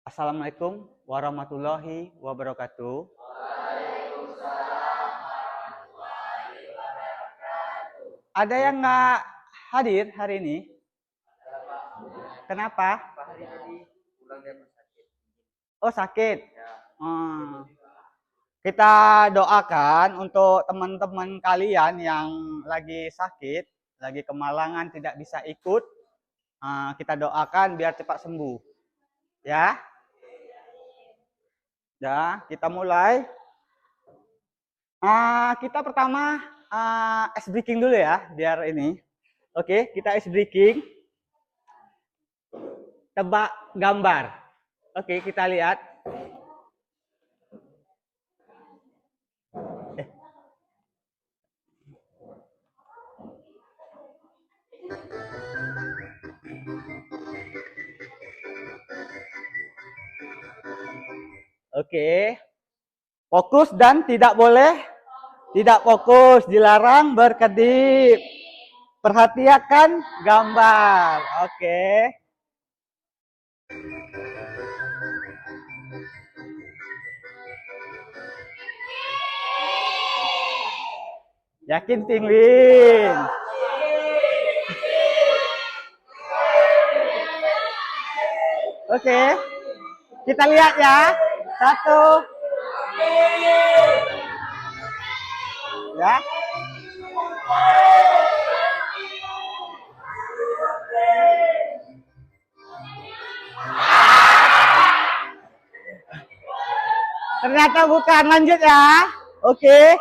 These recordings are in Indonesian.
Assalamualaikum warahmatullahi wabarakatuh. Ada yang nggak hadir hari ini? Kenapa? Oh, sakit. Hmm. Kita doakan untuk teman-teman kalian yang lagi sakit, lagi kemalangan, tidak bisa ikut. Kita doakan biar cepat sembuh. Ya. Ya, kita mulai. Kita pertama ice breaking dulu ya, biar ini. Oke, kita ice breaking. Tebak gambar. Oke, kita lihat. Oke. Fokus dan tidak boleh tidak fokus, dilarang berkedip. Perhatikan gambar. Oke. Yakin penguin. Oke. Kita lihat ya. 1. Ya. Ternyata bukan. Lanjut ya. Oke.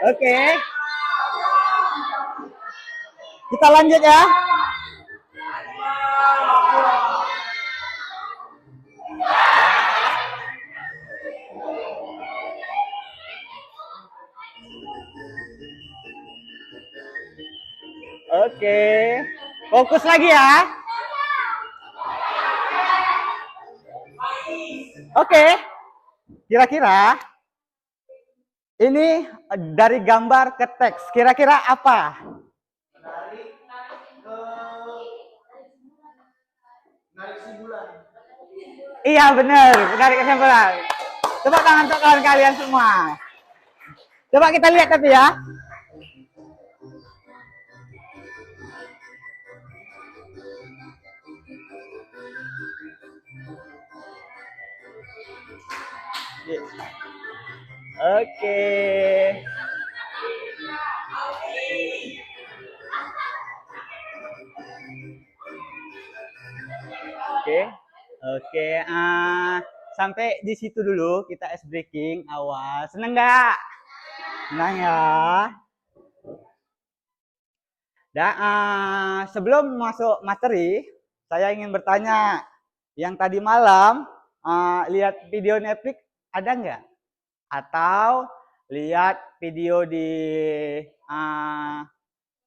Oke. Kita lanjut ya. Oke. Fokus lagi ya. Oke. Kira-kira ini dari gambar ke teks. Kira-kira apa? Menarik kesimpulan. Iya benar, menarik kesimpulan. Coba tangan untuk kawan kalian semua. Coba kita lihat tapi ya. Oke. Oke. Oke. Sampai di situ dulu kita ice breaking awal. Seneng nggak? Senang ya. Dan sebelum masuk materi, saya ingin bertanya, yang tadi malam lihat video Netflix ada nggak? Atau lihat video di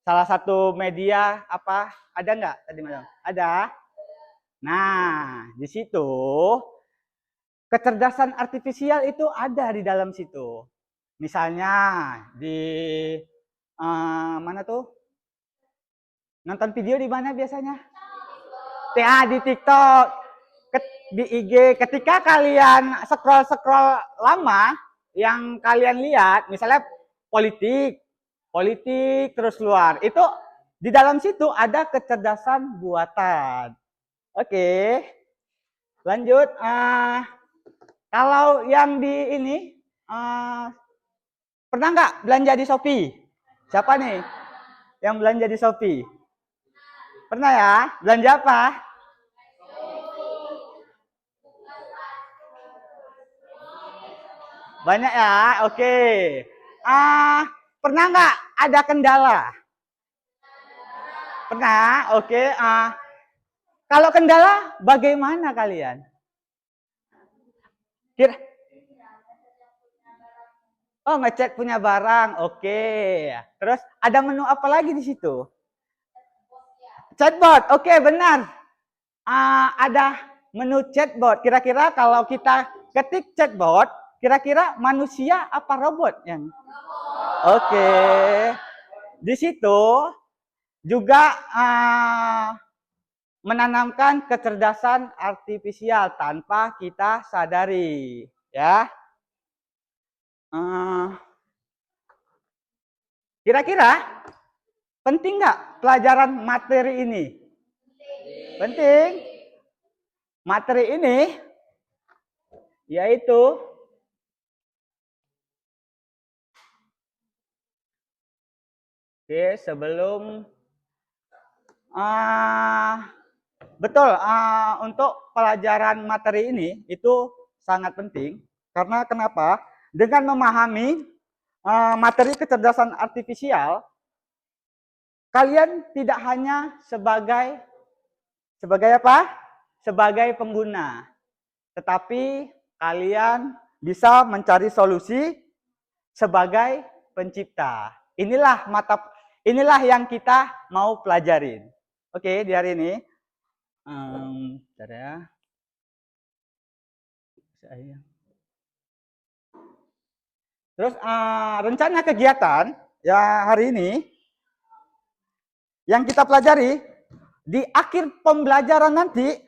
salah satu media apa? Ada nggak tadi malam? Ada. Nah, di situ kecerdasan artifisial itu ada di dalam situ. Misalnya di mana tuh? Nonton video di mana biasanya? Di TikTok, di IG. Ketika kalian scroll lama, yang kalian lihat, misalnya politik terus keluar. Itu di dalam situ ada kecerdasan buatan. Oke. Lanjut. Kalau yang di ini, pernah nggak belanja di Shopee? Siapa nih yang belanja di Shopee? Pernah ya? Belanja apa? Banyak ya? Oke. Pernah nggak ada kendala? Pernah? Oke. Kalau kendala, bagaimana kalian? Kira? Oh, ngecek punya barang. Oke. Terus ada menu apa lagi di situ? Chatbot. Oke, benar. Ada menu chatbot. Kira-kira kalau kita ketik chatbot, kira-kira manusia apa robot yang? Oke. Di situ juga menanamkan kecerdasan artifisial tanpa kita sadari, ya. Kira-kira penting nggak pelajaran materi ini? Penting. Materi ini yaitu sebelum betul, untuk pelajaran materi ini itu sangat penting karena kenapa? Dengan memahami materi kecerdasan artifisial, kalian tidak hanya sebagai apa? Sebagai pengguna, tetapi kalian bisa mencari solusi sebagai pencipta. Inilah yang kita mau pelajarin. Oke, di hari ini. Bentar ya. Terus rencana kegiatan ya hari ini yang kita pelajari, di akhir pembelajaran nanti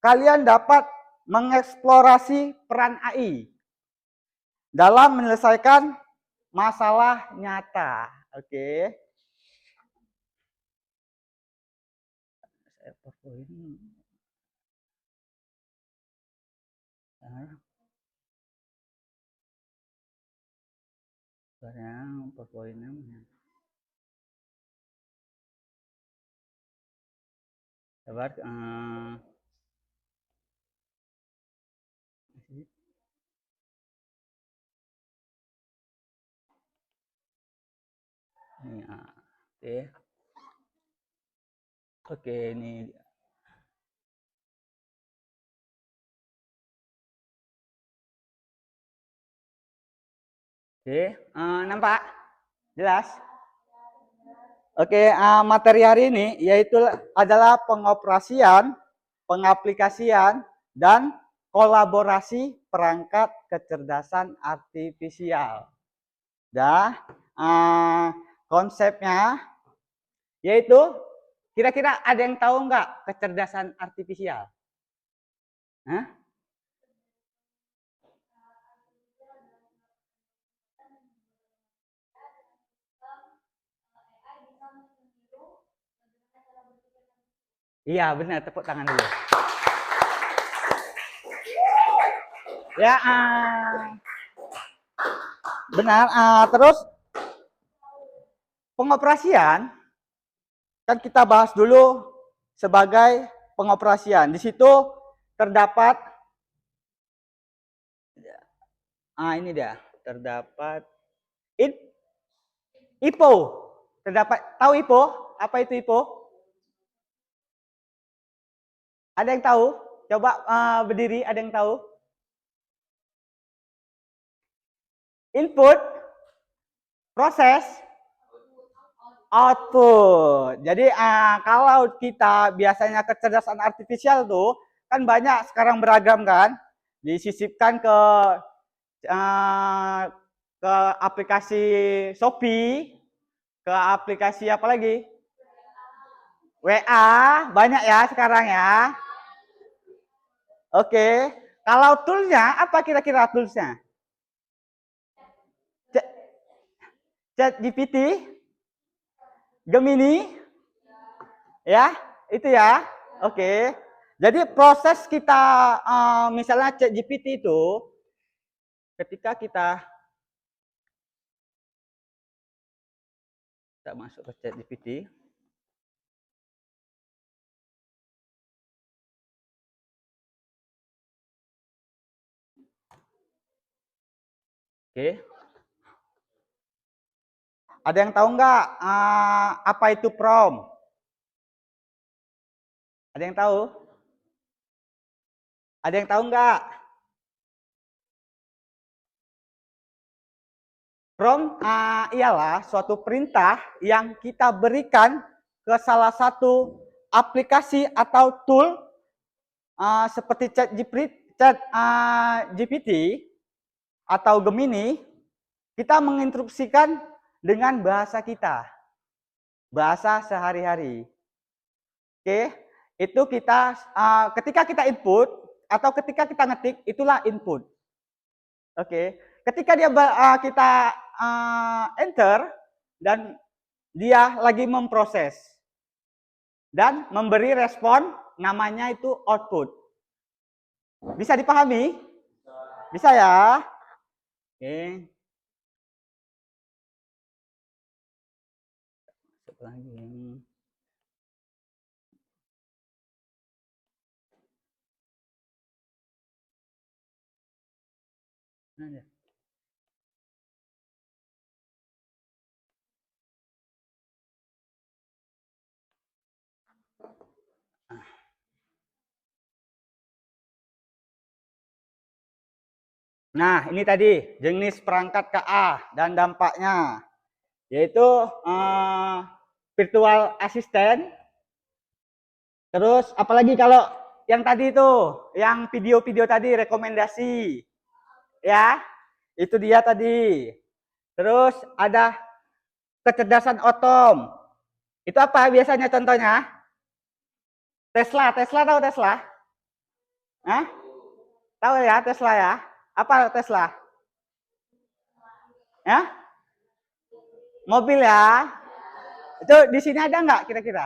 kalian dapat mengeksplorasi peran AI dalam menyelesaikan masalah nyata. Oke. Sekarang PowerPoint-nya. Sabar. Ini, oke. Oke, ini. Oke, nampak? Jelas? Oke, materi hari ini yaitu adalah pengoperasian, pengaplikasian, dan kolaborasi perangkat kecerdasan artifisial. Konsepnya yaitu, kira-kira ada yang tahu nggak kecerdasan artifisial? Hah? Iya benar, tepuk tangan dulu. Ya, benar. Terus pengoperasian kan kita bahas dulu sebagai pengoperasian. Di situ terdapat ini dia, terdapat IPO. Terdapat, tahu IPO? Apa itu IPO? Ada yang tahu? Coba berdiri, ada yang tahu? Input, proses, output. Jadi kalau kita biasanya kecerdasan artifisial tuh kan banyak sekarang beragam kan, disisipkan ke aplikasi Shopee, ke aplikasi apa lagi? WA, banyak ya sekarang ya. Oke, kalau toolsnya apa kira-kira toolsnya? ChatGPT, Gemini, ya, itu ya. Oke. Jadi proses kita misalnya ChatGPT itu ketika kita masuk ke ChatGPT, oke. Ada yang tahu nggak apa itu prompt? Ada yang tahu? Ada yang tahu nggak? Prompt ialah suatu perintah yang kita berikan ke salah satu aplikasi atau tool seperti GPT atau Gemini, kita menginstruksikan dengan bahasa kita, bahasa sehari-hari. Oke, itu kita ketika kita input atau ketika kita ngetik, itulah input. Oke, ketika kita enter dan dia lagi memproses dan memberi respon, namanya itu output. Bisa dipahami? Bisa ya? Oke. Lagi. Nah, ini tadi jenis perangkat KA dan dampaknya, yaitu virtual assistant. Terus apalagi kalau yang tadi itu, yang video-video tadi rekomendasi, ya, itu dia tadi. Terus ada kecerdasan otom. Itu apa biasanya contohnya? Tesla tahu Tesla? Hah? Tahu ya Tesla ya? Apa Tesla? Ya? Mobil ya? Itu di sini ada nggak kira-kira?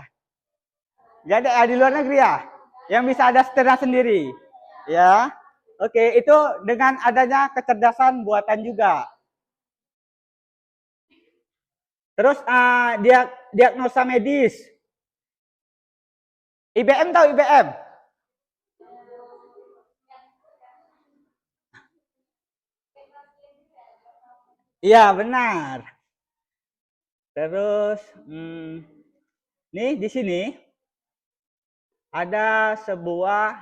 Gak ada ya, di luar negeri ya? Yang bisa ada setirnya sendiri. Ya. Oke, itu dengan adanya kecerdasan buatan juga. Terus diagnosa medis. IBM tahu IBM? Iya, benar. Terus nih di sini ada sebuah,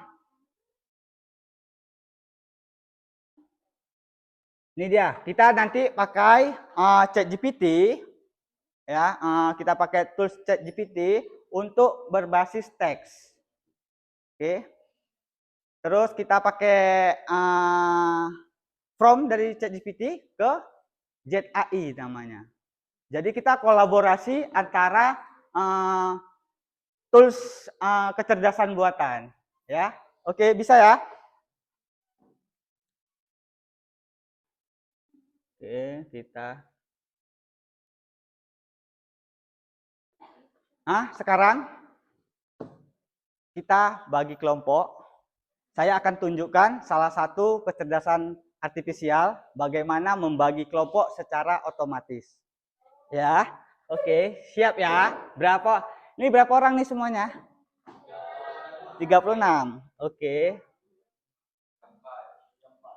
ini dia, kita nanti pakai ChatGPT ya, kita pakai tools ChatGPT untuk berbasis teks. Oke. Terus kita pakai prompt dari ChatGPT ke ZAI namanya. Jadi kita kolaborasi antara tools kecerdasan buatan, ya. Oke, bisa ya? Oke, kita. Sekarang kita bagi kelompok. Saya akan tunjukkan salah satu kecerdasan artifisial bagaimana membagi kelompok secara otomatis. Ya, oke, siap ya. Ini berapa orang nih semuanya? 36. Oke.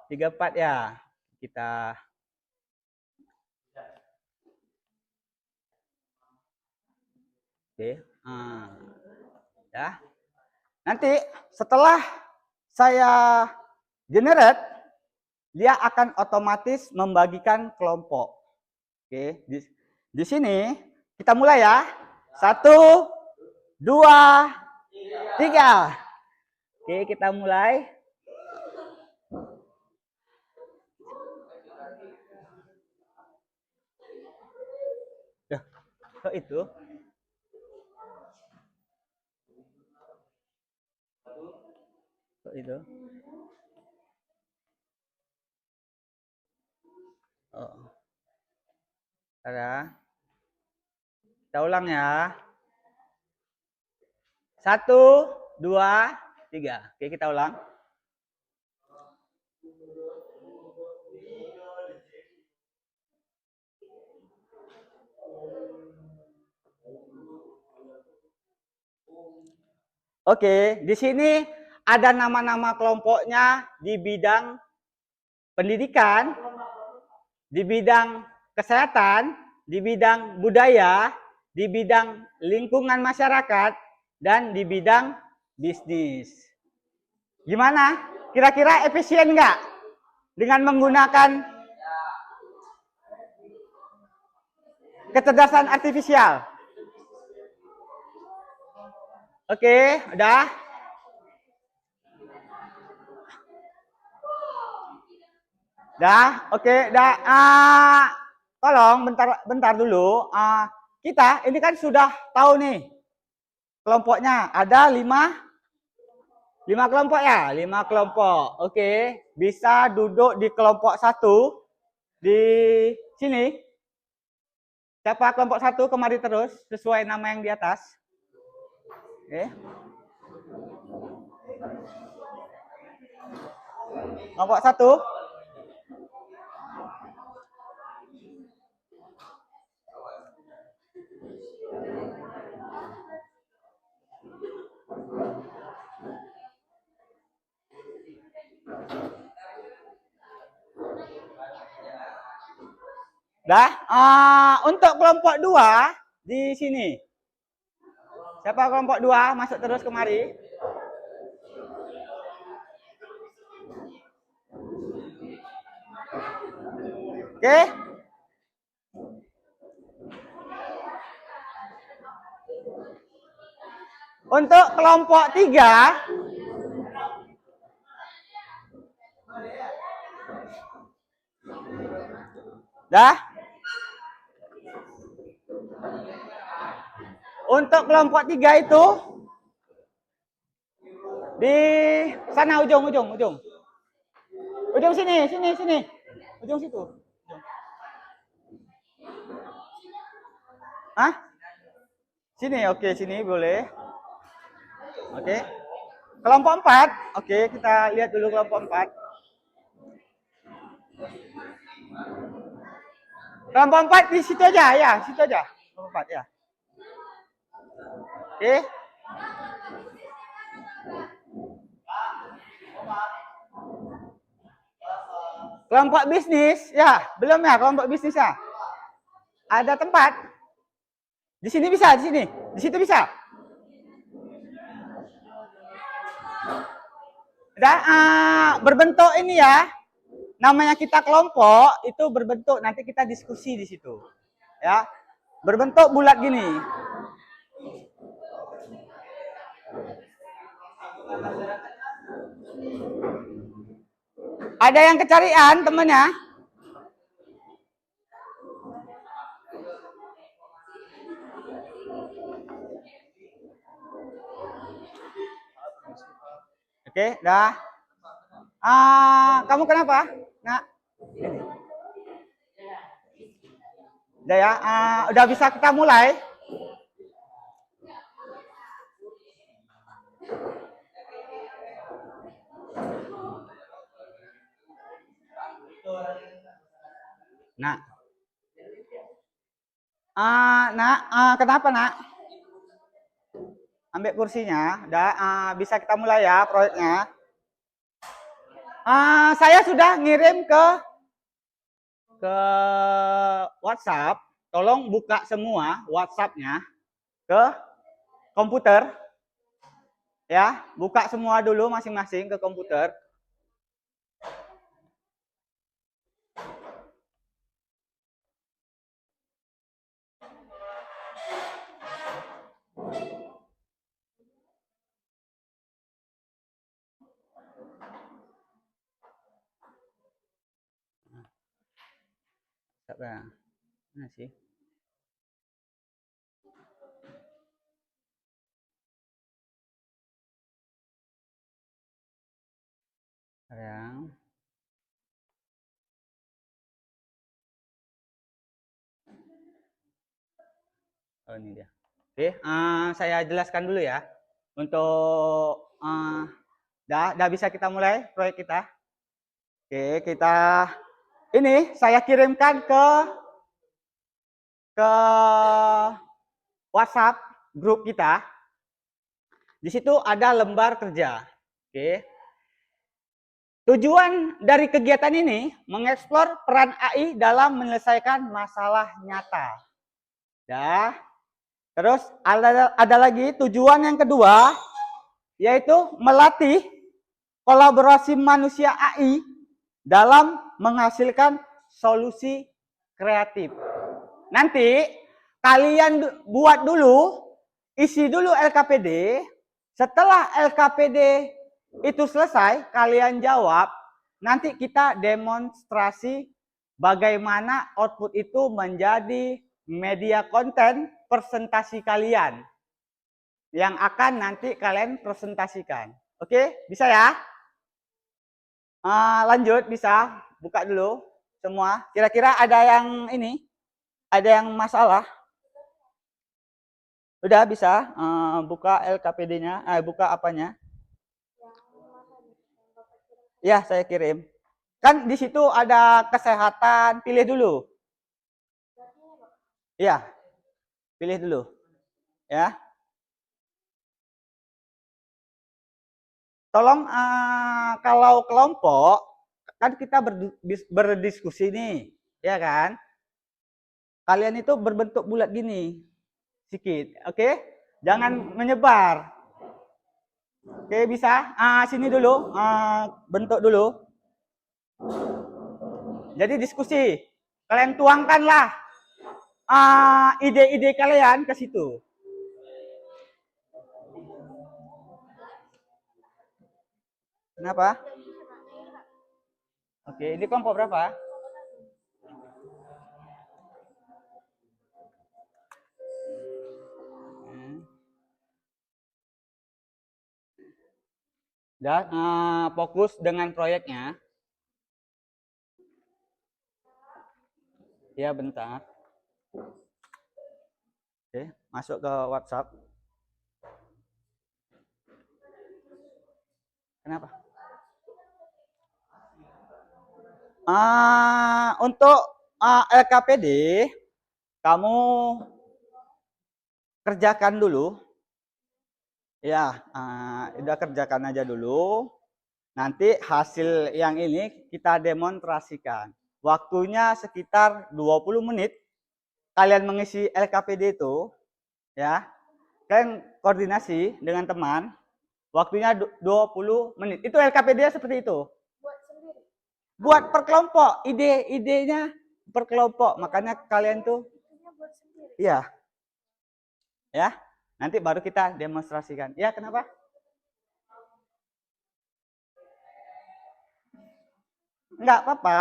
34 ya. Kita oke. Ya. Nanti setelah saya generate, dia akan otomatis membagikan kelompok. Oke, di sini kita mulai ya. 1, 2, 3. Oke, kita mulai. Ya, kok itu? Kok itu? Oh. Ada. Kita ulang ya. 1, 2, 3. Oke, kita ulang. Oke, di sini ada nama-nama kelompoknya di bidang pendidikan, di bidang kesehatan, di bidang budaya, di bidang lingkungan masyarakat, dan di bidang bisnis. Gimana? Kira-kira efisien nggak dengan menggunakan kecerdasan artifisial? Oke, udah? Dah, oke, dah. Tolong bentar dulu. Kita ini kan sudah tahu nih kelompoknya. Ada 5 kelompok ya, 5 kelompok. Oke, bisa duduk di kelompok 1 di sini. Siapa kelompok 1 kemari terus sesuai nama yang di atas. Oke. Kelompok 1. Dah, untuk kelompok 2 di sini. Siapa kelompok 2 masuk terus kemari. Oke. Untuk kelompok 3 dah. Untuk kelompok 3 itu di sana ujung. Ujung sini. Ujung situ. Hah? Sini, oke, sini boleh. Oke. Kelompok 4, oke, kita lihat dulu kelompok 4. Kelompok 4 di situ aja ya, situ aja. Kelompok 4 ya. Oke. Kelompok bisnis ya, belum ya kelompok bisnis ya. Ada tempat. Di sini bisa, di sini. Di situ bisa. Dan berbentuk ini ya. Namanya kita kelompok itu berbentuk, nanti kita diskusi di situ. Ya. Berbentuk bulat gini. Ada yang kecarian temennya? Oke, dah. Kamu kenapa? Nah, udah ya. Udah bisa kita mulai. Nak. Kenapa nak? Ambil kursinya. Udah, bisa kita mulai ya proyeknya. Saya sudah ngirim ke WhatsApp. Tolong buka semua WhatsApp-nya ke komputer. Ya, buka semua dulu masing-masing ke komputer. Mana sih? Sekarang. Oh, ini dia. Oke, saya jelaskan dulu ya. Untuk udah bisa kita mulai proyek kita. Oke, kita ini saya kirimkan ke WhatsApp grup kita. Di situ ada lembar kerja. Oke. Tujuan dari kegiatan ini mengeksplor peran AI dalam menyelesaikan masalah nyata. Ya. Terus ada lagi tujuan yang kedua, yaitu melatih kolaborasi manusia AI dalam menghasilkan solusi kreatif. Nanti kalian buat dulu, isi dulu LKPD. Setelah LKPD itu selesai, kalian jawab, nanti kita demonstrasi bagaimana output itu menjadi media konten presentasi kalian yang akan nanti kalian presentasikan. Oke, bisa ya? Lanjut, bisa. Buka dulu semua. Kira-kira ada yang ini? Ada yang masalah? Udah bisa buka LKPD-nya, buka apanya? Ya, saya kirim. Kan di situ ada kesehatan, pilih dulu. Iya, pilih dulu. Ya. Tolong kalau kelompok kan kita berdiskusi nih, ya kan? Kalian itu berbentuk bulat gini, sedikit, oke? Jangan menyebar. Oke, bisa? Sini dulu, bentuk dulu. Jadi diskusi, kalian tuangkanlah ide-ide kalian ke situ. Kenapa? Oke, ini kelompok berapa? Dan fokus dengan proyeknya. Ya, bentar. Oke, masuk ke WhatsApp. Kenapa? Untuk LKPD, kamu kerjakan dulu. Ya, udah kerjakan aja dulu. Nanti hasil yang ini kita demonstrasikan. Waktunya sekitar 20 menit. Kalian mengisi LKPD itu, ya. Kalian koordinasi dengan teman. Waktunya 20 menit. Itu LKPD seperti itu. Buat per kelompok, ide-idenya per kelompok. Makanya kalian tuh iya. Ya. Nanti baru kita demonstrasikan. Ya, kenapa? Enggak apa-apa,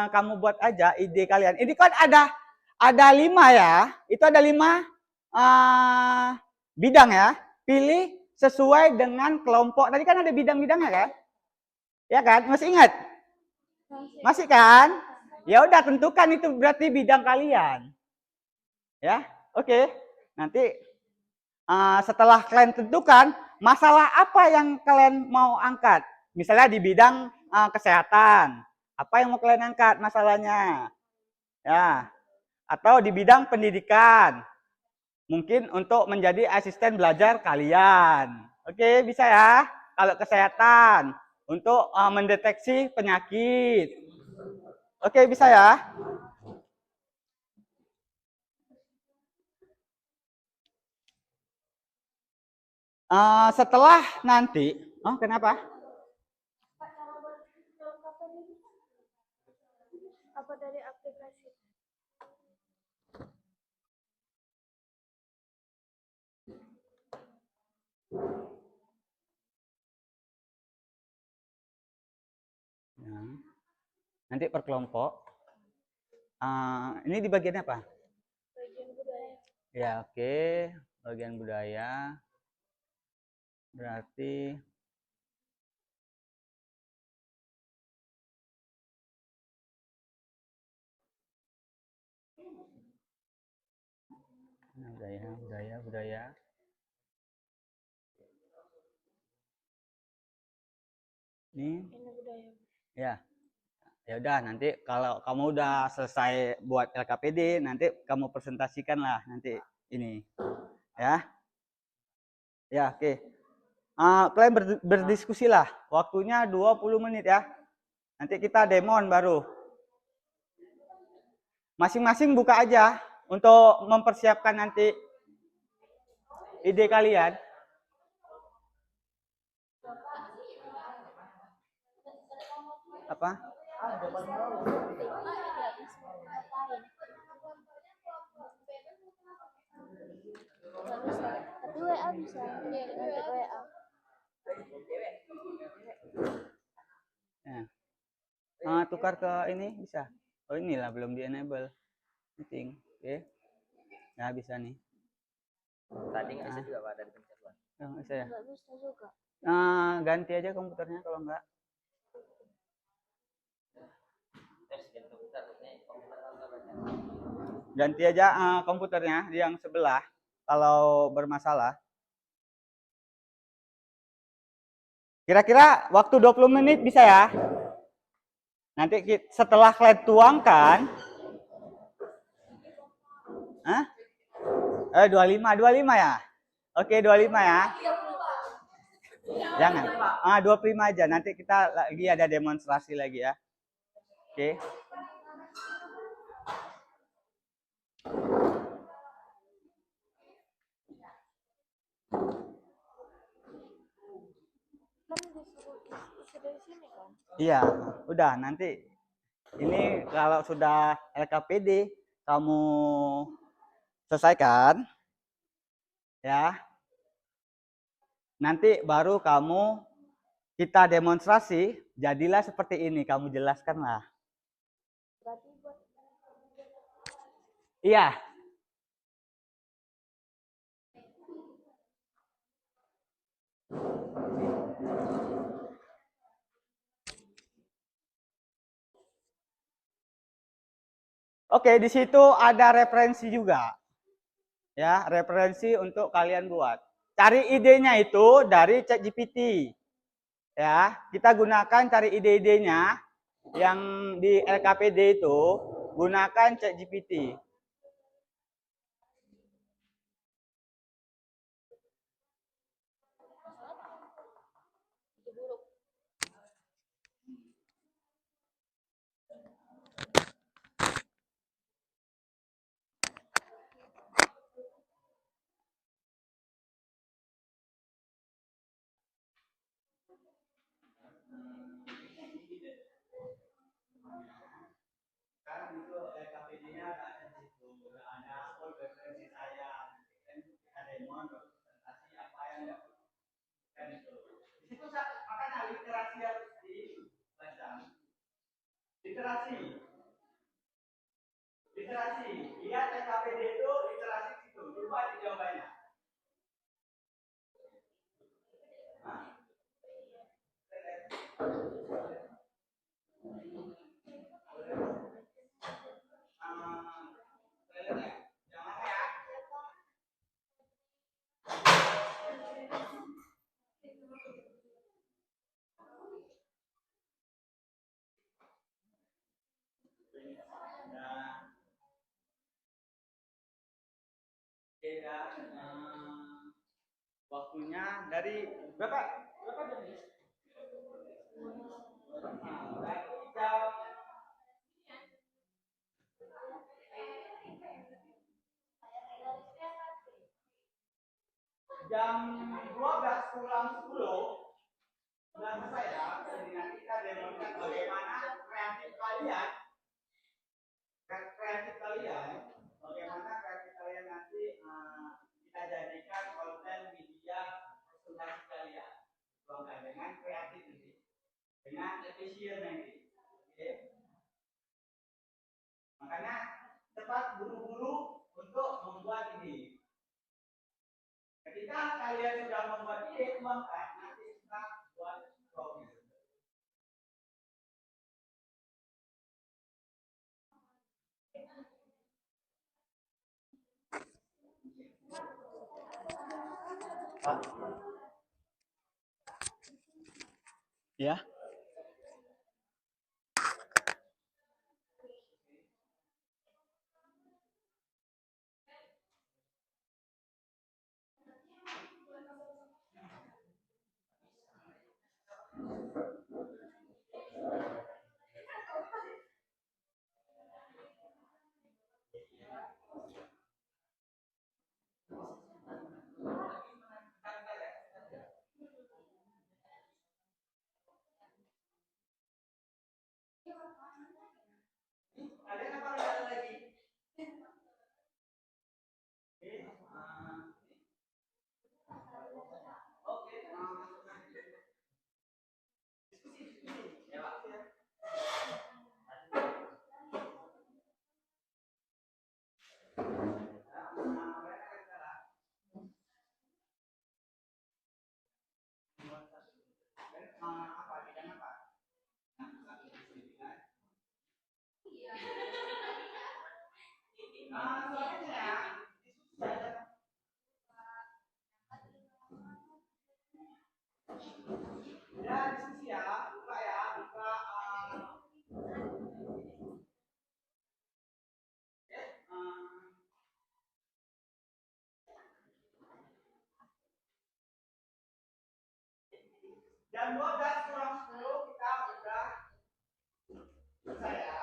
kamu buat aja ide kalian. Ini kan ada 5 ya. Itu ada 5 bidang ya. Pilih sesuai dengan kelompok. Tadi kan ada bidang-bidangnya kan? Ya kan? Masih ingat? Masih kan? Ya udah, tentukan itu berarti bidang kalian. Ya, oke. Nanti setelah kalian tentukan masalah apa yang kalian mau angkat. Misalnya di bidang kesehatan, apa yang mau kalian angkat masalahnya? Ya, atau di bidang pendidikan, mungkin untuk menjadi asisten belajar kalian. Oke, bisa ya. Kalau kesehatan, untuk mendeteksi penyakit. Oke, bisa ya. Setelah nanti, kenapa? Apa dari aplikasi? Ya. Nanti per kelompok. Ini di bagian apa? Bagian budaya. Ya, oke. Bagian budaya. Berarti budaya. Ini budaya. Ya. Ya udah, nanti kalau kamu udah selesai buat LKPD, nanti kamu presentasikan lah nanti ini. Ya. Ya, oke. Kalian berdiskusi lah. Waktunya 20 menit ya. Nanti kita demon baru. Masing-masing buka aja untuk mempersiapkan nanti ide kalian. Apa? Tapi WA bisa. WA. Ya. tukar ke ini bisa. Oh inilah belum di enable meeting. Oke. Ya bisa nih. Tadi nggak bisa juga Pak dari pencet Pak. Nggak bisa ya. Nggak bisa juga. Ganti aja komputernya kalau enggak. Ganti aja komputernya yang sebelah kalau bermasalah. Kira-kira waktu 20 menit bisa ya? Nanti setelah kalian tuangkan, 25 ya? Oke, 25 ya. Jangan. 25 aja. Nanti kita lagi ada demonstrasi lagi ya. Oke. Iya, udah nanti ini kalau sudah LKPD kamu selesaikan ya. Nanti baru kamu kita demonstrasi, jadilah seperti ini, kamu jelaskanlah. Iya. Oke, di situ ada referensi juga. Ya, referensi untuk kalian buat. Cari idenya itu dari ChatGPT. Ya, kita gunakan cari ide-idenya yang di LKPD itu, gunakan ChatGPT. Sekarang itu LKPD-nya ada di situ, ada referensi saya, ada demo, presentasi apa yang kan itu. Di situ makanya literasi harus dibaca. Literasi. Literasi. Lihat LKPD itu literasi situ. Coba aja jawabannya. Waktunya dari berapa jam ini? Jam 12 kurang 10 sudah selesai ya. Jadi nanti kita demokan bagaimana kreatif kalian, bagaimana kreatif kalian nanti kita jadikan konten media presentasi kalian. Tuangkan dengan kreatif ini, dengan efisien nanti. Oke. Makanya cepat buru-buru untuk membuat ini. Ketika kalian sudah membuat ide, kembangkan, nanti kita buat problem. Ya. Kalian apa ada lagi? Oke. Diskusi. Ya, Pak. Jam 12 kurang 10 kita udah selesai ya.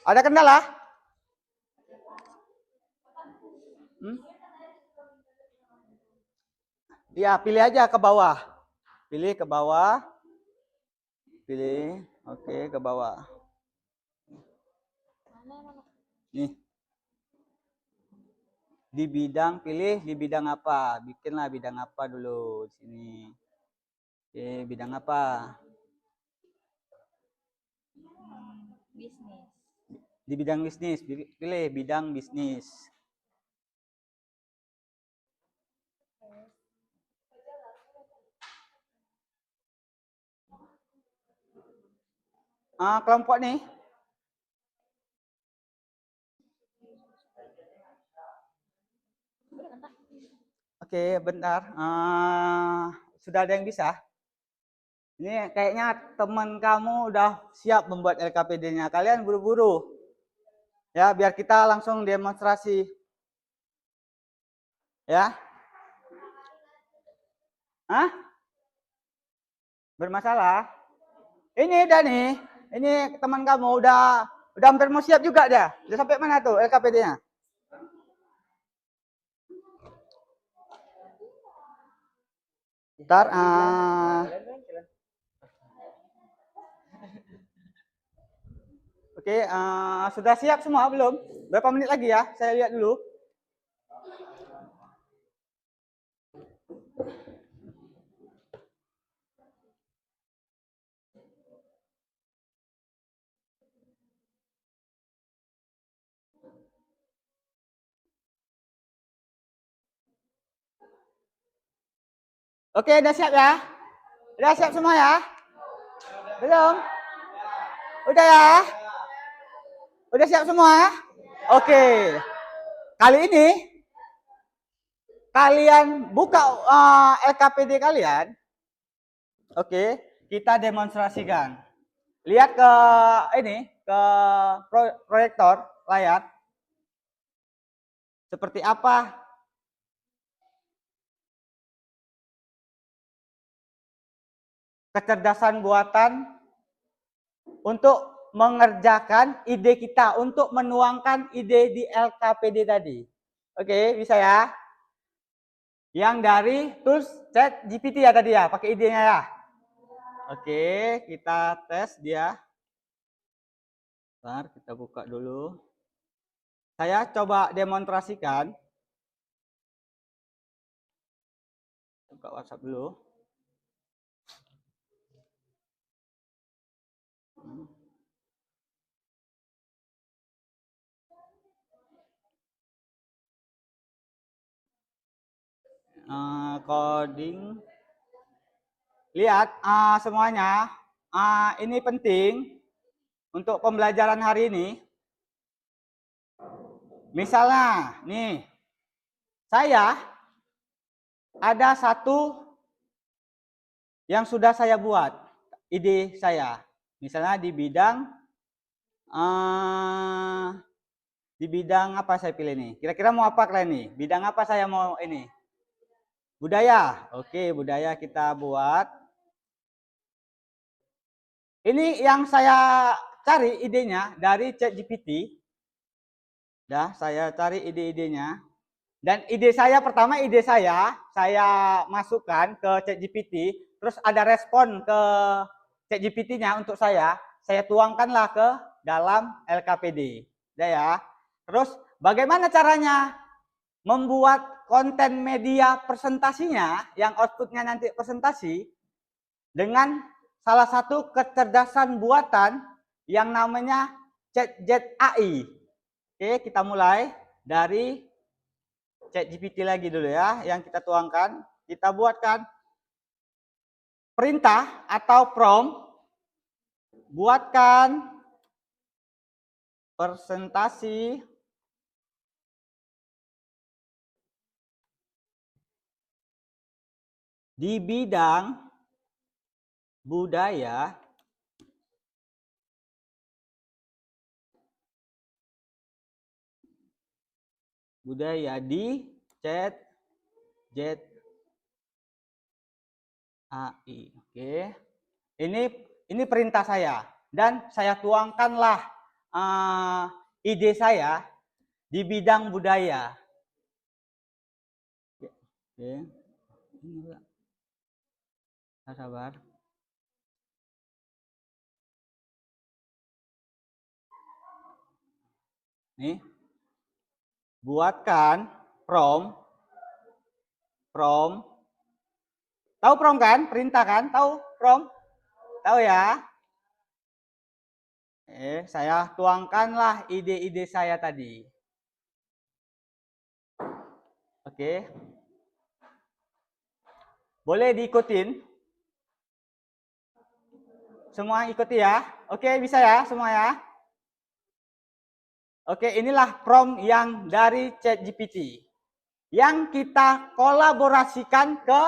Ada kendala? Ya, pilih aja ke bawah. Pilih ke bawah. Pilih. Oke, ke bawah. Nih. Di bidang, pilih di bidang apa? Bikinlah bidang apa dulu di sini. Oke, bidang apa? Bisnis. Di bidang bisnis, pilih bidang bisnis. Kelompok nih. Oke, bentar. Sudah ada yang bisa? Ini kayaknya teman kamu udah siap membuat LKPD-nya. Kalian buru-buru. Ya, biar kita langsung demonstrasi. Ya. Hah? Bermasalah? Ini udah nih. Ini teman kamu udah hampir mau siap juga dia. Udah sampai mana tuh LKPD-nya? Ntar Oke, sudah siap semua belum? Berapa menit lagi ya? Saya lihat dulu. Oke, udah siap ya? Udah siap semua ya? Belum? Udah ya? Udah siap semua? Oke. Kali ini kalian buka LKPD kalian. Oke, kita demonstrasikan. Lihat ke ini, ke proyektor layar. Seperti apa kecerdasan buatan untuk mengerjakan ide kita, untuk menuangkan ide di LKPD tadi. Oke, bisa ya? Yang dari tools ChatGPT ya tadi ya, pakai idenya ya. Oke, kita tes dia. Bentar, kita buka dulu. Saya coba demonstrasikan. Buka WhatsApp dulu. Coding. Lihat semuanya. Ini penting untuk pembelajaran hari ini. Misalnya, nih, saya ada satu yang sudah saya buat, ide saya. Misalnya di bidang apa saya pilih nih? Kira-kira mau apa kalian nih? Bidang apa saya mau ini? Budaya. Oke, budaya kita buat. Ini yang saya cari idenya dari ChatGPT. Dah, saya cari ide-idenya. Dan ide saya pertama, saya masukkan ke ChatGPT, terus ada respon ke ChatGPT-nya untuk saya tuangkanlah ke dalam LKPD. Udah ya. Terus bagaimana caranya membuat konten media presentasinya yang outputnya nanti presentasi dengan salah satu kecerdasan buatan yang namanya ChatGPT AI. Oke, kita mulai dari ChatGPT lagi dulu ya, yang kita tuangkan. Kita buatkan perintah atau prompt, buatkan presentasi di bidang budaya di ChatGPT AI. Oke. Ini perintah saya dan saya tuangkanlah ide saya di bidang budaya. Oke. Sabar. Nih. Buatkan prompt. Tahu prompt kan? Perintah kan? Tahu prompt? Tahu ya? Saya tuangkanlah ide-ide saya tadi. Oke. Boleh diikutin? Semua ikuti ya. Oke, bisa ya semua ya? Oke, inilah prompt yang dari ChatGPT. Yang kita kolaborasikan ke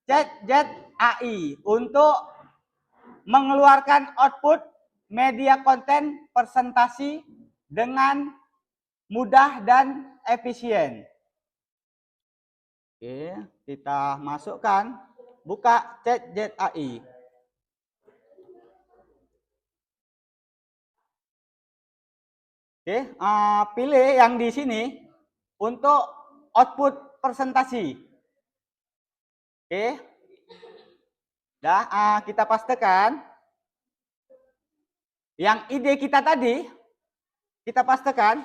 ChatGPT AI untuk mengeluarkan output media konten presentasi dengan mudah dan efisien. Oke, kita masukkan, buka ChatGPT AI. Oke, pilih yang di sini untuk output presentasi. Oke, dah kita pastikan yang ide kita tadi, kita pastikan.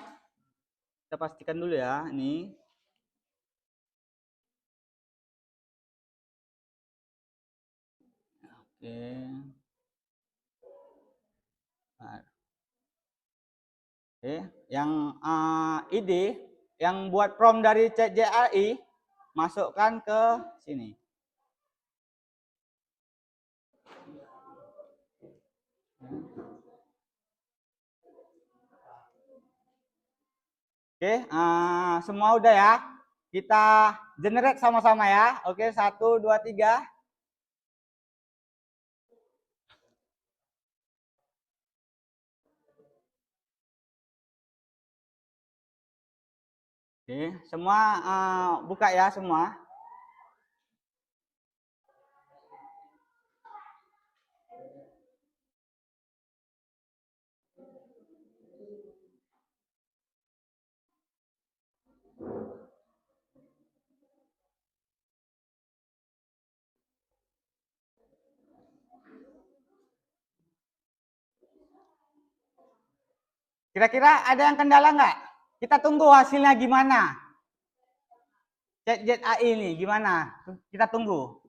Kita pastikan dulu ya, ini. Oke. Oke, yang ide yang buat prompt dari ChatGPT AI masukkan ke sini. Oke, semua udah ya. Kita generate sama-sama ya. Oke, 1, 2, 3. Oke, semua buka ya semua. Kira-kira ada yang kendala nggak? Kita tunggu hasilnya gimana. ChatGPT AI ini gimana? Kita tunggu.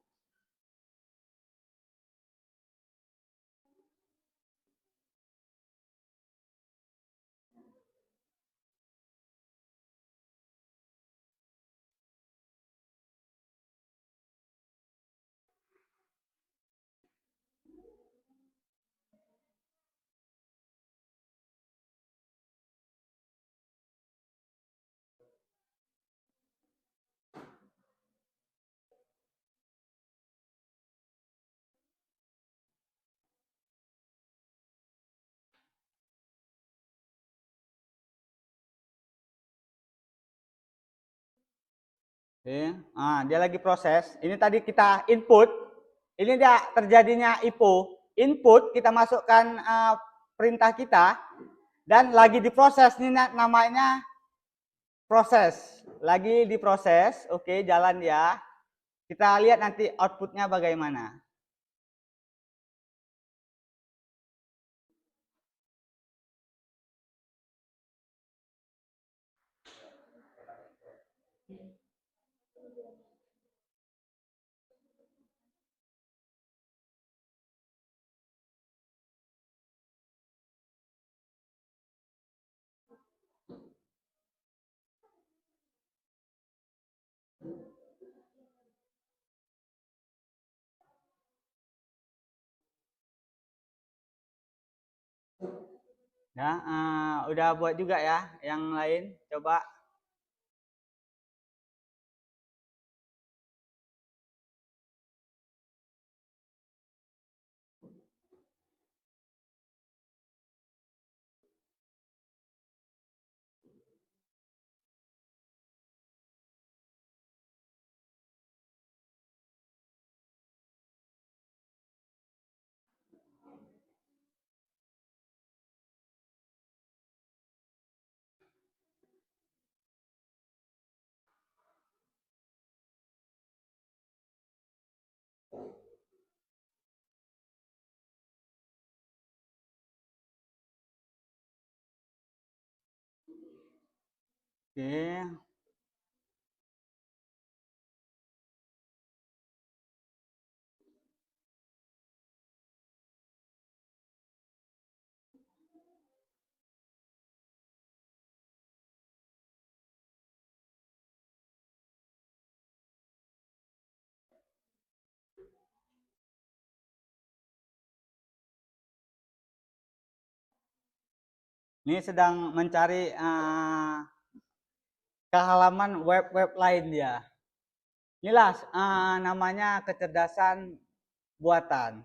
Oke, dia lagi proses. Ini tadi kita input. Ini dia terjadinya IPO. Input kita masukkan perintah kita dan lagi diproses. Ini namanya proses. Lagi diproses. Oke, jalan ya. Kita lihat nanti outputnya bagaimana. Ya, udah buat juga ya yang lain. Coba. Oke. Ini sedang mencari ke halaman web-web lain dia. Inilah namanya kecerdasan buatan.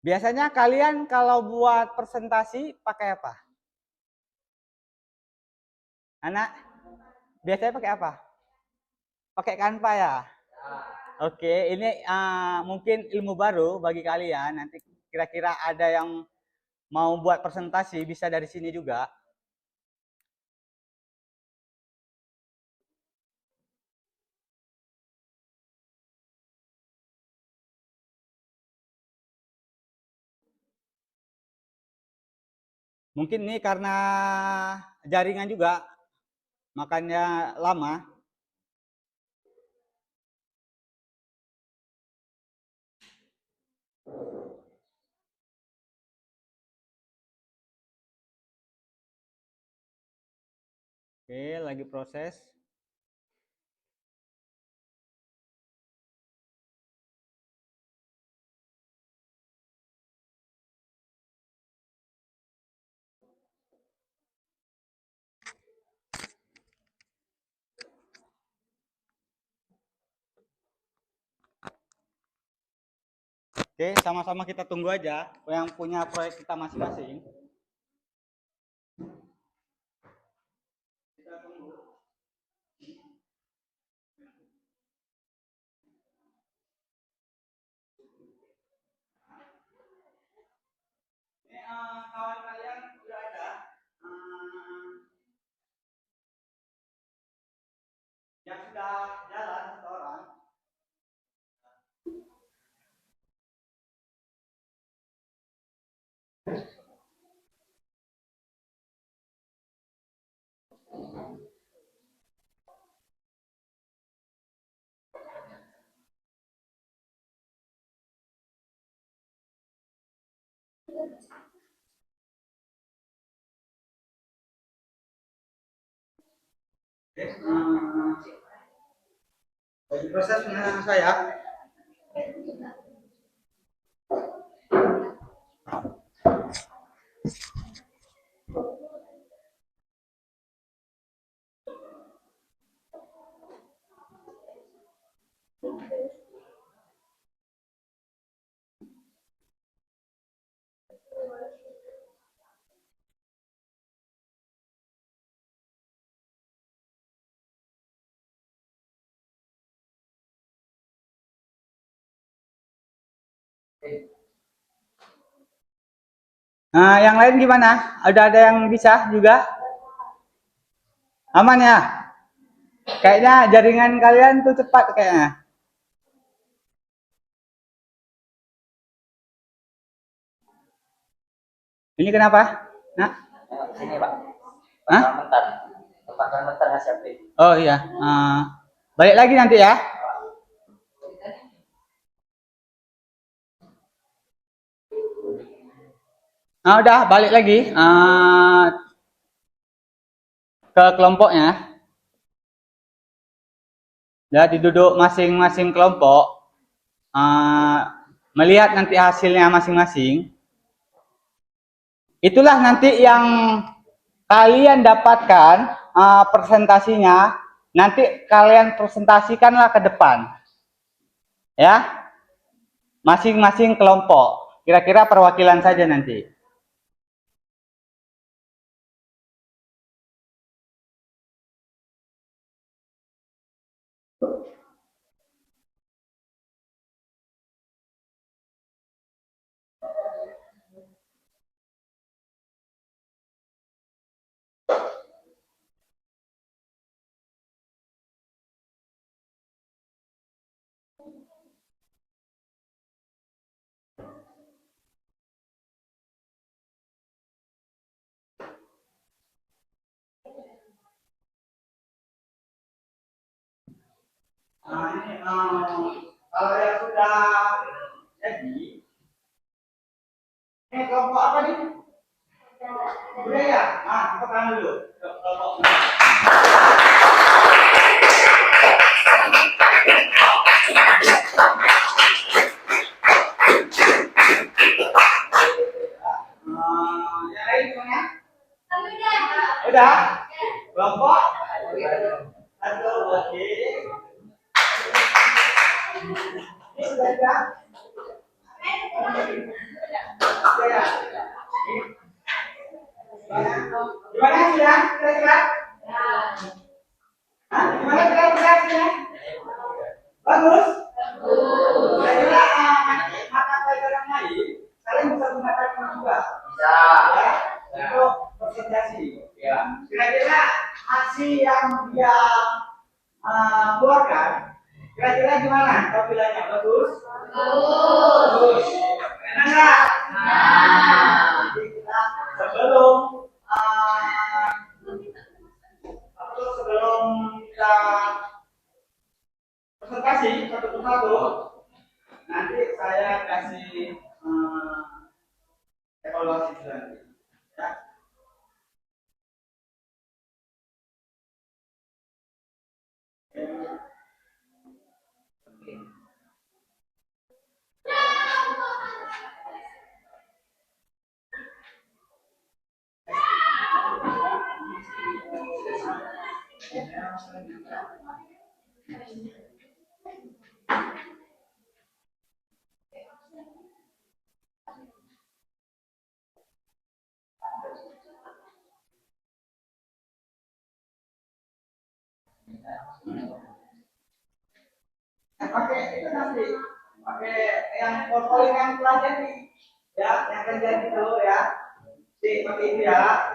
Biasanya kalian kalau buat presentasi pakai apa? Anak, biasanya pakai apa? Pakai Canva ya? Oke, ini mungkin ilmu baru bagi kalian. Nanti kira-kira ada yang mau buat presentasi bisa dari sini juga. Mungkin ini karena jaringan juga, makanya lama. Oke, lagi proses. Oke, sama-sama kita tunggu aja yang punya proyek kita masing-masing. Kita tunggu. Ini kawan kalian sudah ada yang sudah jalan satu orang. Bagi prosesnya saya. Nah, yang lain gimana? Ada yang bisa juga? Aman ya? Kayaknya jaringan kalian tuh cepat kayaknya. Ini kenapa? Nah, Sini Pak. Hah? Mentar. Tempat mentar hasil. Oh iya. Balik lagi nanti ya. Udah balik lagi ke kelompoknya. Ya, diduduk masing-masing kelompok, melihat nanti hasilnya masing-masing. Itulah nanti yang kalian dapatkan presentasinya. Nanti kalian presentasikanlah ke depan, ya, masing-masing kelompok. Kira-kira perwakilan saja nanti. Ini kalau yang sudah jadi, ini kelompok apa nih? Budaya. Kita tangan dulu. Kelompok. Yang lain gimana? Udah? Kelompok? Satu, oke. Ini sudah juga? Sudah. Gimana sudah? Kira-kira? Gimana kira-kira sudah? Bagus? Kira-kira mata pelajaran lain, kalian bisa gunakan juga. Bisa. Ya, untuk presentasi. Ya. Kira-kira aksi yang dia keluarkan, kira-kira gimana tampilannya? Bagus? Bagus. Enak nggak? Jadi kita sebelum kita presentasi satu persatu, nanti saya kasih evaluasi selanjutnya. Ya. Pakai itu nanti, pakai yang portolingan pelajari, ya, yang kerja itu ya, pakai itu ya.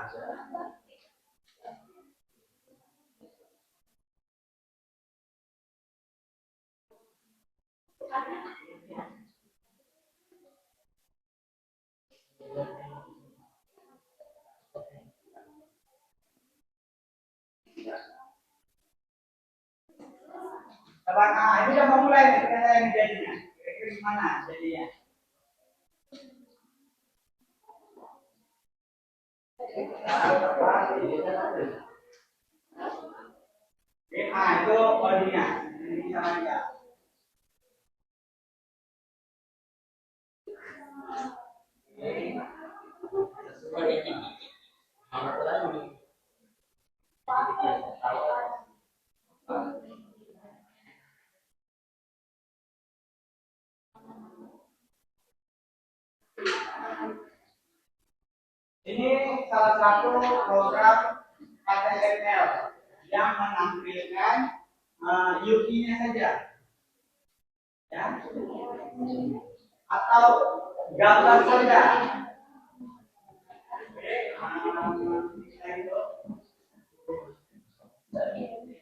Ini udah mau mulai nih, kita yang jadinya. Kira-kira gimana jadinya? Itu bodinya. Ini sama aja. Ini salah satu program HTML yang menampilkan UI-nya saja, ya, atau gambar saja.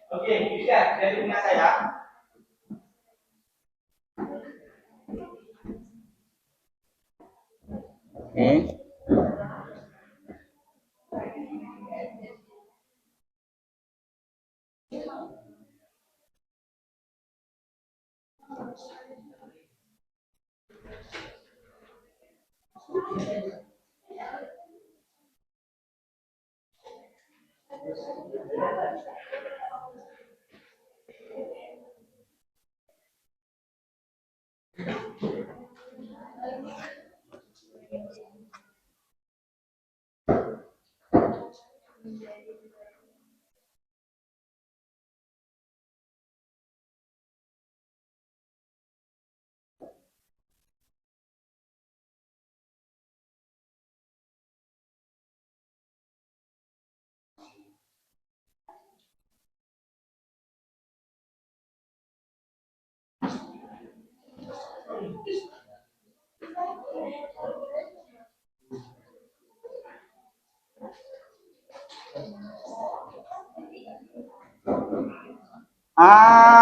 Oke, bisa jadi punya saya. Oke.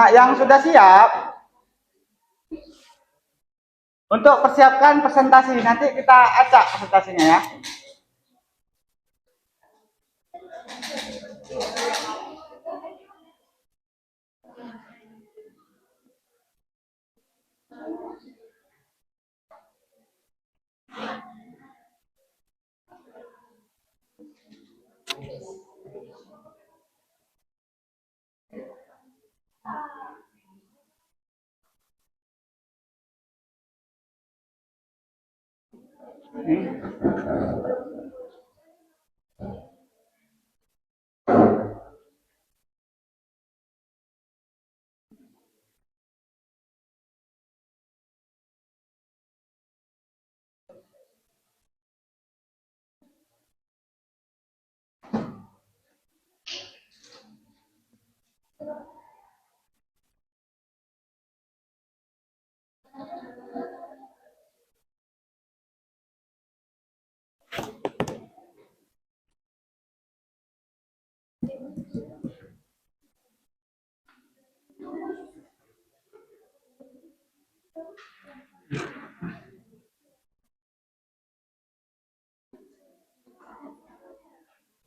Yang sudah siap untuk persiapkan presentasi. Nanti kita acak presentasinya ya.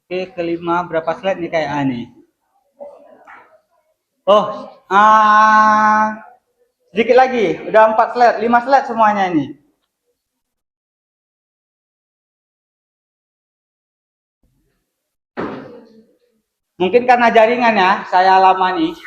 Oke, kelima berapa slide nih kayak nih? Oh, sedikit lagi, udah 4 slide, 5 slide semuanya ini. Mungkin karena jaringan ya, saya lama nih.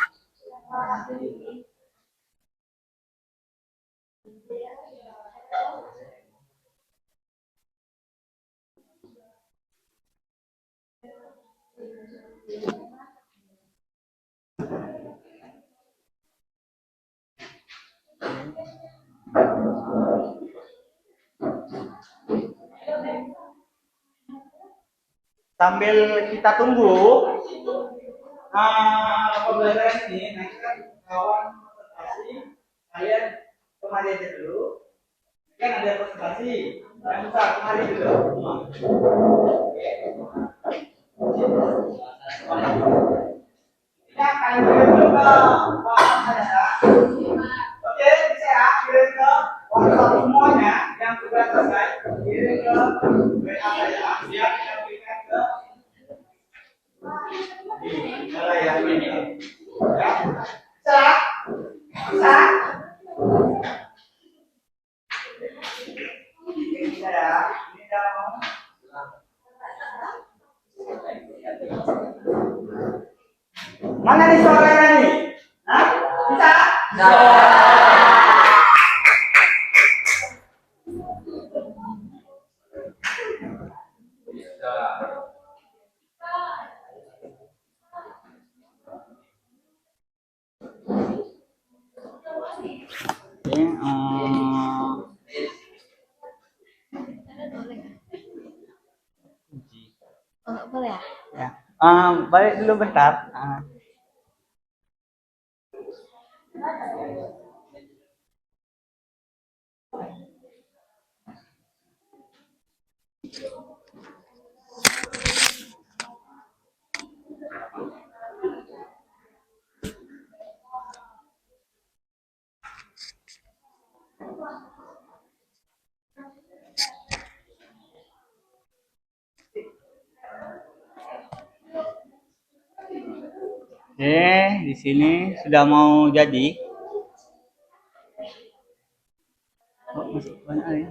Sambil kita tunggu, pembelajaran ini nanti kan kawan presentasi, kalian kemari aja dulu. Kan ada presentasi, yang besar kemari dulu. Ya, kalian dulu ke saya. Oke, bisa ya, kirim ke WhatsApp semuanya yang sudah selesai, kirim ke WA saya, biar kita berikan ke mulai yang ini. Ya, bisa, bisa, bisa ya. Ini dalam mana nih suaranya nih? Hah? Bisa? Oke, Oh, boleh ya? ya. Balik dulu bentar. Oke, di sini sudah mau jadi. Oh, masih banyak ya.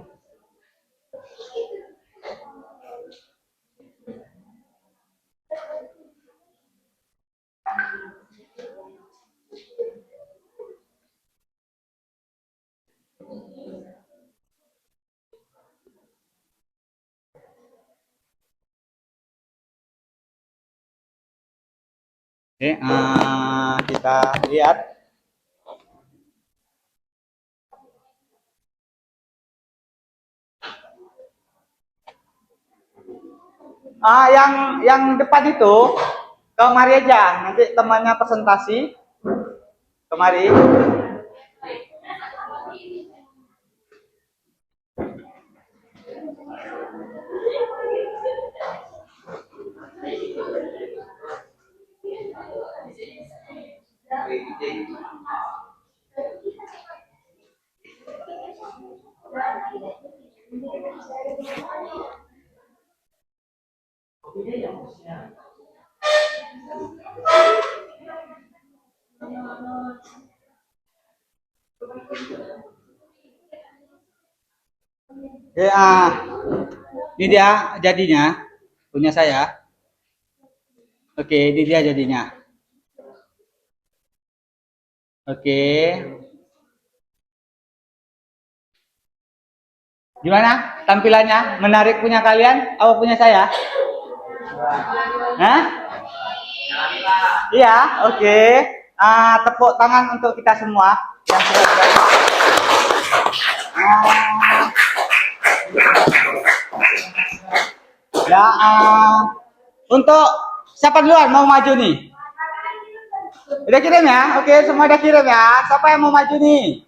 Oke, kita lihat. Yang depan itu kemari aja, nanti temannya presentasi. Kemari. Oke, ini dia jadinya, punya saya. Oke, ini dia jadinya. Oke. Gimana tampilannya? Menarik punya kalian? Apa punya saya? Hah? Iya, oke. Tepuk tangan untuk kita semua yang sudah berada. Ya, untuk siapa duluan mau maju nih? Udah kirim ya? Oke, semua udah kirim ya. Siapa yang mau maju nih?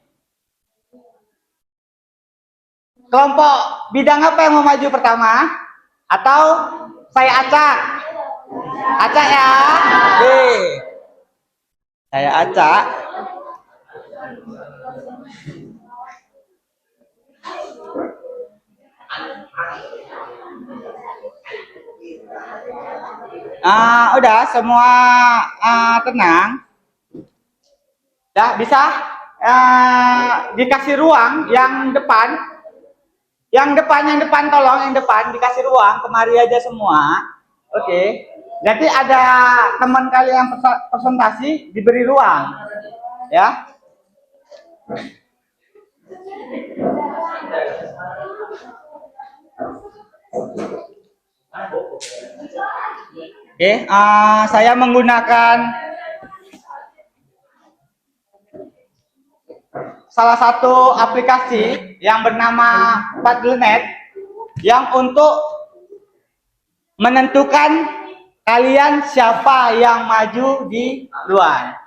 Kelompok bidang apa yang mau maju pertama? Atau saya acak? Acak ya? Oke. Saya acak. Udah semua tenang. Udah bisa dikasih ruang yang depan. Yang depan tolong yang depan dikasih ruang, kemari aja semua. Oke. Nanti ada teman kalian yang presentasi diberi ruang. Ya. Oke, saya menggunakan salah satu aplikasi yang bernama Padlenet yang untuk menentukan kalian siapa yang maju di luar.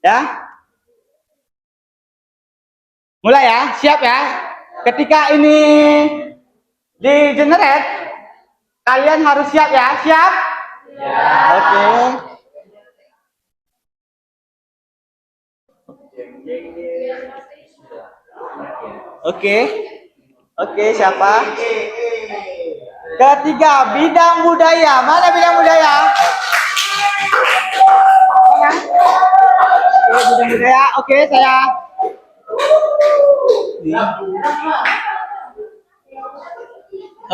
Ya. Mulai ya, siap ya. Ketika ini di generate, kalian harus siap ya. Siap? Ya. Oke. Oke, siapa? Ketiga, bidang budaya. Mana bidang budaya? Oke, bidang budaya. Oke, saya.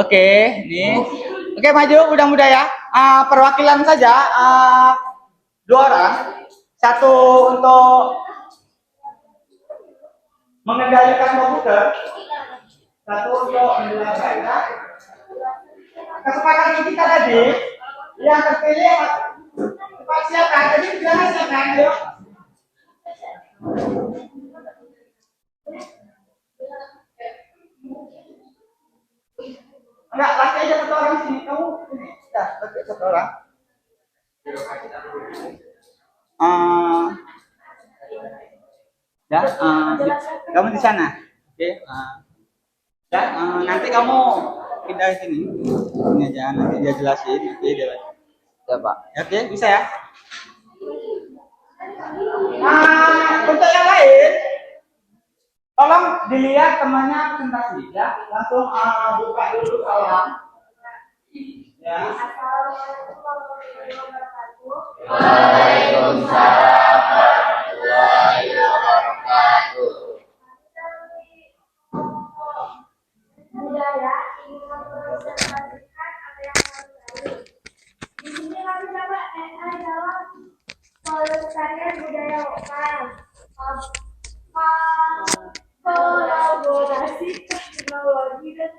Oke, nih. Oke, maju bidang budaya. Perwakilan saja. 2 orang. 1 untuk mengendalikan komputer, 1 untuk menjelaskan. Kesepakatan kita tadi yang terpilih cepat siapkan. Jadi jangan siapkan, yuk. Enggak, pasti aja 1 orang sini. Kamu ini, ya, pakai 1 orang. Ya, kamu di sana. Oke. Ya, nanti kamu pindah sini. Ini aja, nanti dia jelasin. Oke, dia. Ya, Pak. Oke, bisa ya. Untuk yang lain, tolong dilihat temannya presentasi ya. Langsung buka dulu kawan. Ya. Waalaikumsalam warahmatullahi wabarakatuh. Budaya ingin mempresentasikan apa yang harus terjadi. Di sini kami dapat dalam pelestarian budaya lokal, kolaborasi teknologi dan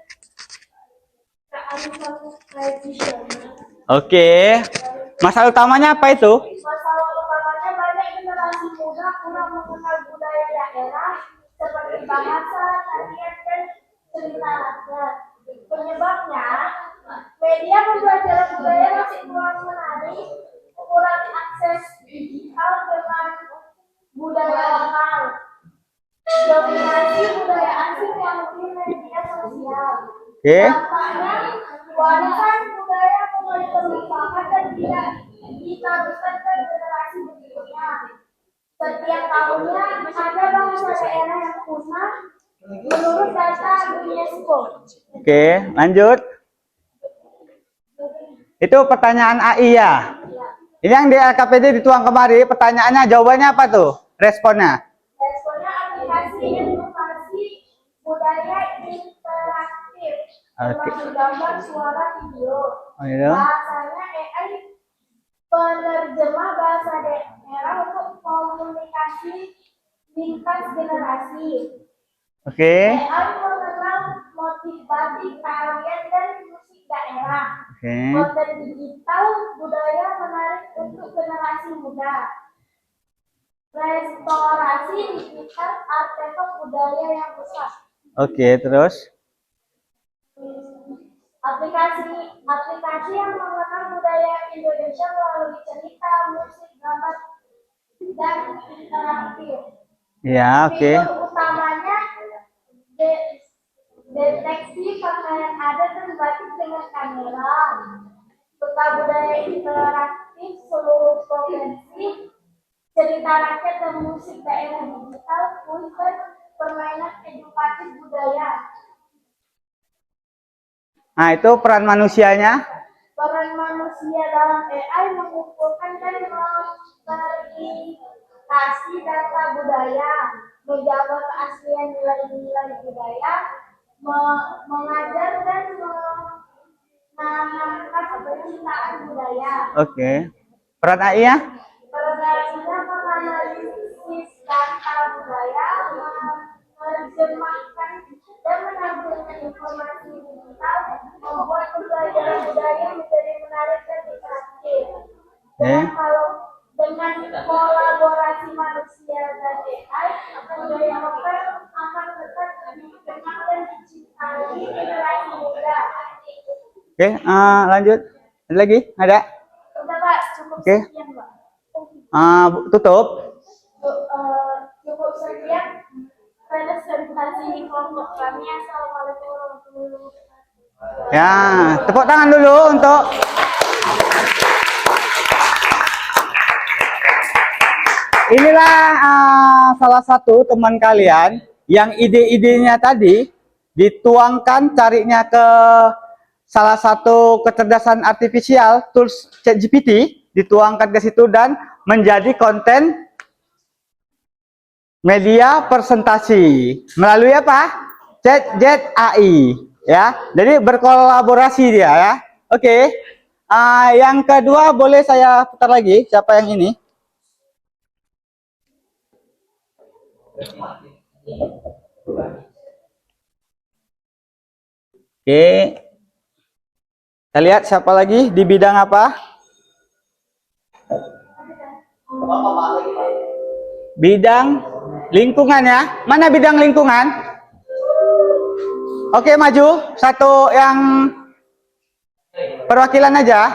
kearifan tradisional. Oke. Masalah utamanya apa itu? Masalah bahasa, tarian, dan cerita rakyat. Penyebabnya, media pembelajaran budaya masih kurang menarik, kurang akses digital dengan budaya lokal. Dominasi budaya asing yang di media sosial. Oke. Dampaknya, warisan budaya mulai terlupakan dan tidak diteruskan ke generasi berikutnya. Setiap tahunnya ada bahasa daerah yang punah menurut data UNESCO. Oke, lanjut. Itu pertanyaan AI ya. Ini yang di LKPD dituang kemari, pertanyaannya, jawabannya apa tuh? Responnya. Responnya aplikasi informasi budaya interaktif. Oke. Termasuk gambar, suara, video. Oh, gitu. Bahasanya AI penerjemah bahasa daerah untuk komunikasi lintas generasi. Oke. AI mengenal motif batik, tarian, dan musik daerah. Oke. Konten digital budaya menarik untuk generasi muda. Restorasi digital artefak budaya yang rusak. Oke, terus. Aplikasi yang mengenal budaya Indonesia melalui cerita, musik, gambar, dan interaktif. Ya, oke. Fitur utamanya deteksi pakaian adat dan batik dengan kamera. Peta budaya interaktif seluruh provinsi, cerita rakyat dan musik daerah digital, kuis dan permainan edukatif budaya. Nah, itu peran manusianya. Peran manusia dalam AI mengumpulkan dan memverifikasi data budaya, menjaga keaslian nilai-nilai budaya, mengajar dan menanamkan penciptaan budaya. Oke. Peran AI-nya? Peran AI-nya menganalisis data budaya, menerjemahkan dan menampilkan informasi digital, membuat pembelajaran budaya menjadi menarik dan interaktif. Dengan kolaborasi manusia dan AI, budaya lokal akan tetap dikenal dan dicintai generasi muda. Oke, lanjut. Ada lagi? Ada? Udah Pak, cukup Oke. sekian Pak. Tutup. Cukup sekian presentasi kelompok kami. Assalamualaikum warahmatullahi wabarakatuh. Ya, tepuk tangan dulu untuk inilah salah satu teman kalian yang ide-idenya tadi dituangkan, carinya ke salah satu kecerdasan artifisial tools ChatGPT, dituangkan ke situ dan menjadi konten media presentasi melalui apa? ChatGPT ya. Jadi berkolaborasi dia ya. Oke. Yang kedua boleh saya putar lagi, siapa yang ini? Oke. Kita lihat siapa lagi di bidang apa? Bidang lingkungan ya. Mana bidang lingkungan? Oke, maju. Satu yang perwakilan aja.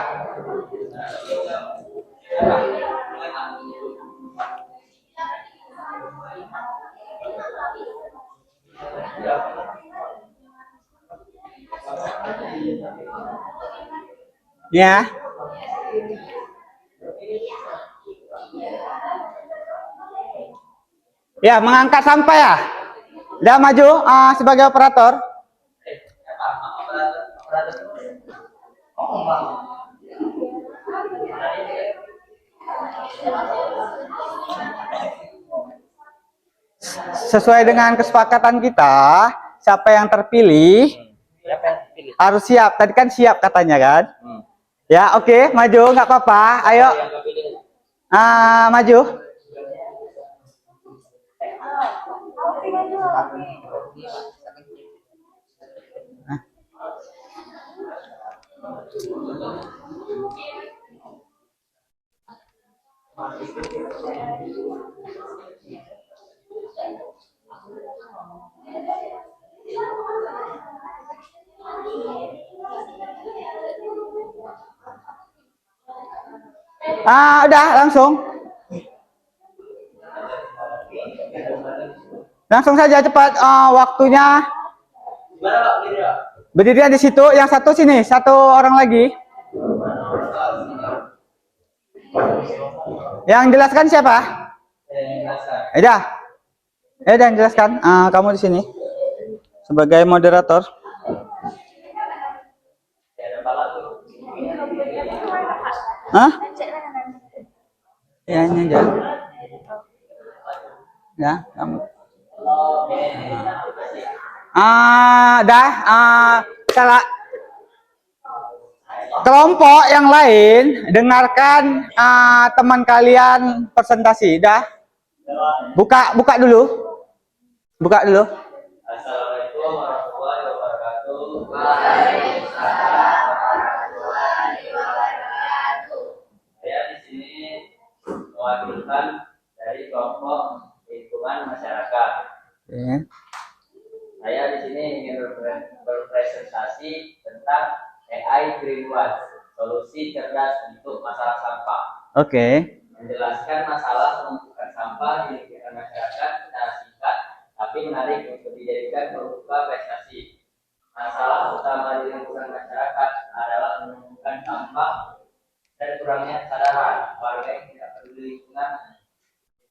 Ya. Ya, mengangkat sampah ya. Udah maju sebagai operator. Sesuai dengan kesepakatan kita, siapa yang terpilih harus siap. Tadi kan siap katanya kan? Ya, oke, maju, nggak apa-apa. Ayo, maju. Udah langsung. Langsung saja cepat waktunya. Berdirinya di situ, yang satu sini, satu orang lagi. Yang jelaskan siapa? Eda. Eda yang jelaskan. Kamu di sini sebagai moderator. Hah? Ya ini aja. Ya, kamu. Salah. Kelompok yang lain dengarkan teman kalian presentasi. Dah. Buka dulu. Buka dulu. Assalamualaikum warahmatullahi wabarakatuh. Saya di sini mewakilkan dari kelompok lingkungan masyarakat. Saya di sini ingin berpresentasi tentang AI Green Watch, solusi cerdas untuk masalah sampah. Oke. Menjelaskan masalah penumpukan sampah di lingkungan masyarakat secara singkat, tapi menarik untuk dijadikan berupa prestasi. Masalah utama di lingkungan masyarakat adalah penumpukan sampah dan kurangnya kesadaran warga yang tidak peduli lingkungan.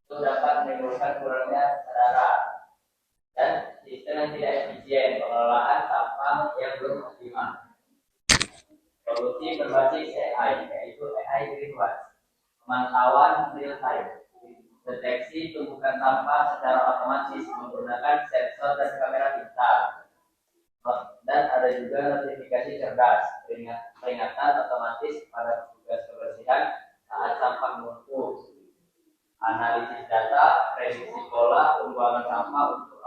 Itu dapat menimbulkan kurangnya kesadaran dan sistem yang tidak efisien pengelolaan sampah yang belum optimal. Solusi berbasis AI, yaitu AI Green Watch, pemantauan real time, deteksi tumpukan sampah secara otomatis menggunakan sensor dan kamera pintar, dan ada juga notifikasi cerdas, peringatan otomatis pada petugas kebersihan saat sampah menumpuk, analisis data, prediksi pola pembuangan sampah untuk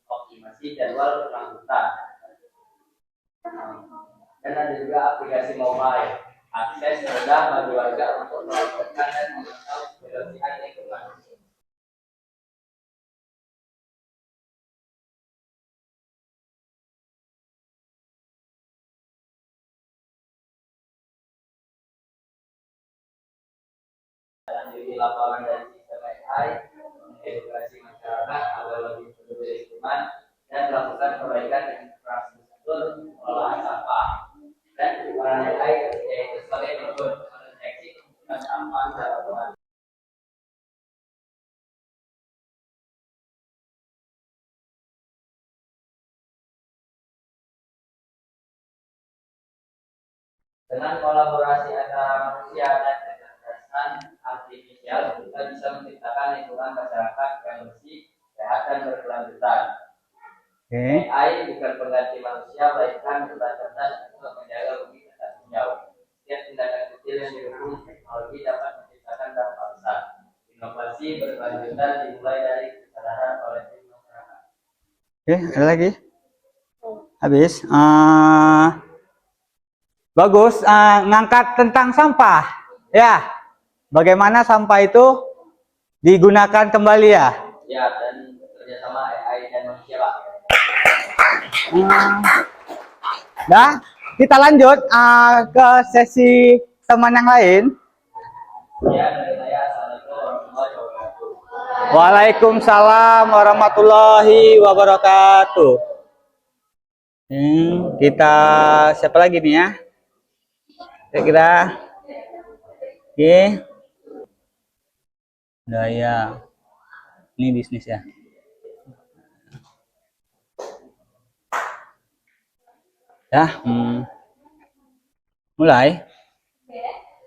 optimasi jadwal pengangkutan. Dan ada juga aplikasi mobile, akses mudah bagi warga untuk melakukan dan memantau kebersihan lingkungan. Di laporan dari sistem AI, edukasi masyarakat agar lebih peduli lingkungan dan melakukan perbaikan infrastruktur pengolahan sampah. Dan peran AI yaitu sebagai pengukur mendeteksi tumpukan sampah secara otomatis. Dengan kolaborasi antara manusia dan kecerdasan artifisial, kita bisa menciptakan lingkungan masyarakat yang bersih, sehat, dan berkelanjutan. AI bukan pengganti manusia, melainkan bukan cerdas untuk menjaga bumi tetap hijau. Setiap tindakan kecil yang didukung teknologi dapat menciptakan dampak besar. Inovasi berkelanjutan dimulai dari kesadaran kolektif masyarakat. Oke, ada lagi? Habis. Bagus, ngangkat tentang sampah. Ya, bagaimana sampah itu digunakan kembali ya? Ya, dan kerjasama AI dan manusia, Pak. Nah, kita lanjut ke sesi teman yang lain. Ya, dari saya, Assalamualaikum warahmatullahi wabarakatuh. Waalaikumsalam warahmatullahi wabarakatuh. Kita siapa lagi nih ya? Kira-kira. Oke. Daya. Ini bisnis ya. Ya, mulai.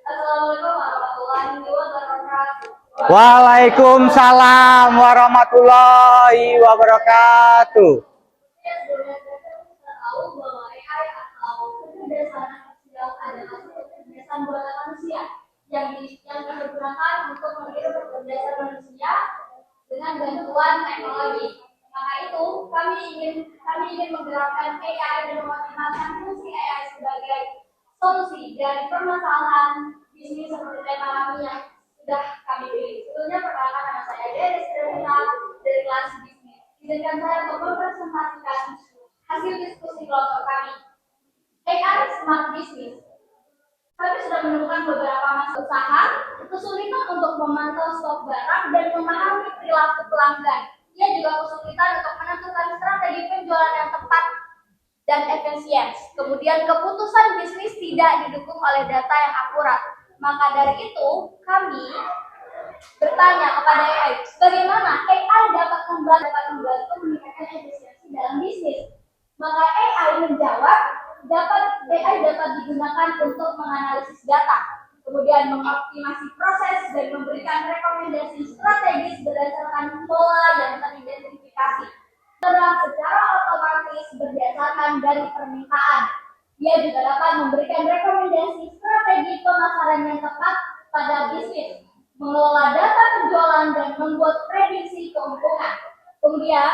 Assalamualaikum warahmatullahi wabarakatuh. Waalaikumsalam warahmatullahi wabarakatuh. Kita tahu bahwa AI atau kecerdasan artifisial adalah kecerdasan buatan manusia yang digunakan untuk meniru kecerdasan manusia dengan bantuan teknologi. Maka itu, kami ingin menggerakkan AI dan mengoptimalkan fungsi AI sebagai solusi dari permasalahan bisnis seperti tema kami yang sudah kami pilih. Sebelumnya perkenalkan nama saya Deris dari kelas bisnis. Izinkan saya untuk mempresentasikan hasil diskusi kelompok kami. AI Smart Business. Kami sudah menemukan beberapa masalah usaha kesulitan untuk memantau stok barang dan memahami perilaku pelanggan. Ia juga kesulitan untuk menentukan strategi penjualan yang tepat dan efisien. Kemudian keputusan bisnis tidak didukung oleh data yang akurat. Maka dari itu, kami bertanya kepada AI, bagaimana AI dapat membantu meningkatkan efisiensi dalam bisnis? Maka AI menjawab, AI dapat digunakan untuk menganalisis data, kemudian mengoptimasi proses dan memberikan rekomendasi strategis berdasarkan pola yang teridentifikasi. Secara otomatis berdasarkan dari permintaan. Dia juga dapat memberikan rekomendasi strategi pemasaran yang tepat pada bisnis, mengelola data penjualan dan membuat prediksi keuntungan. Kemudian,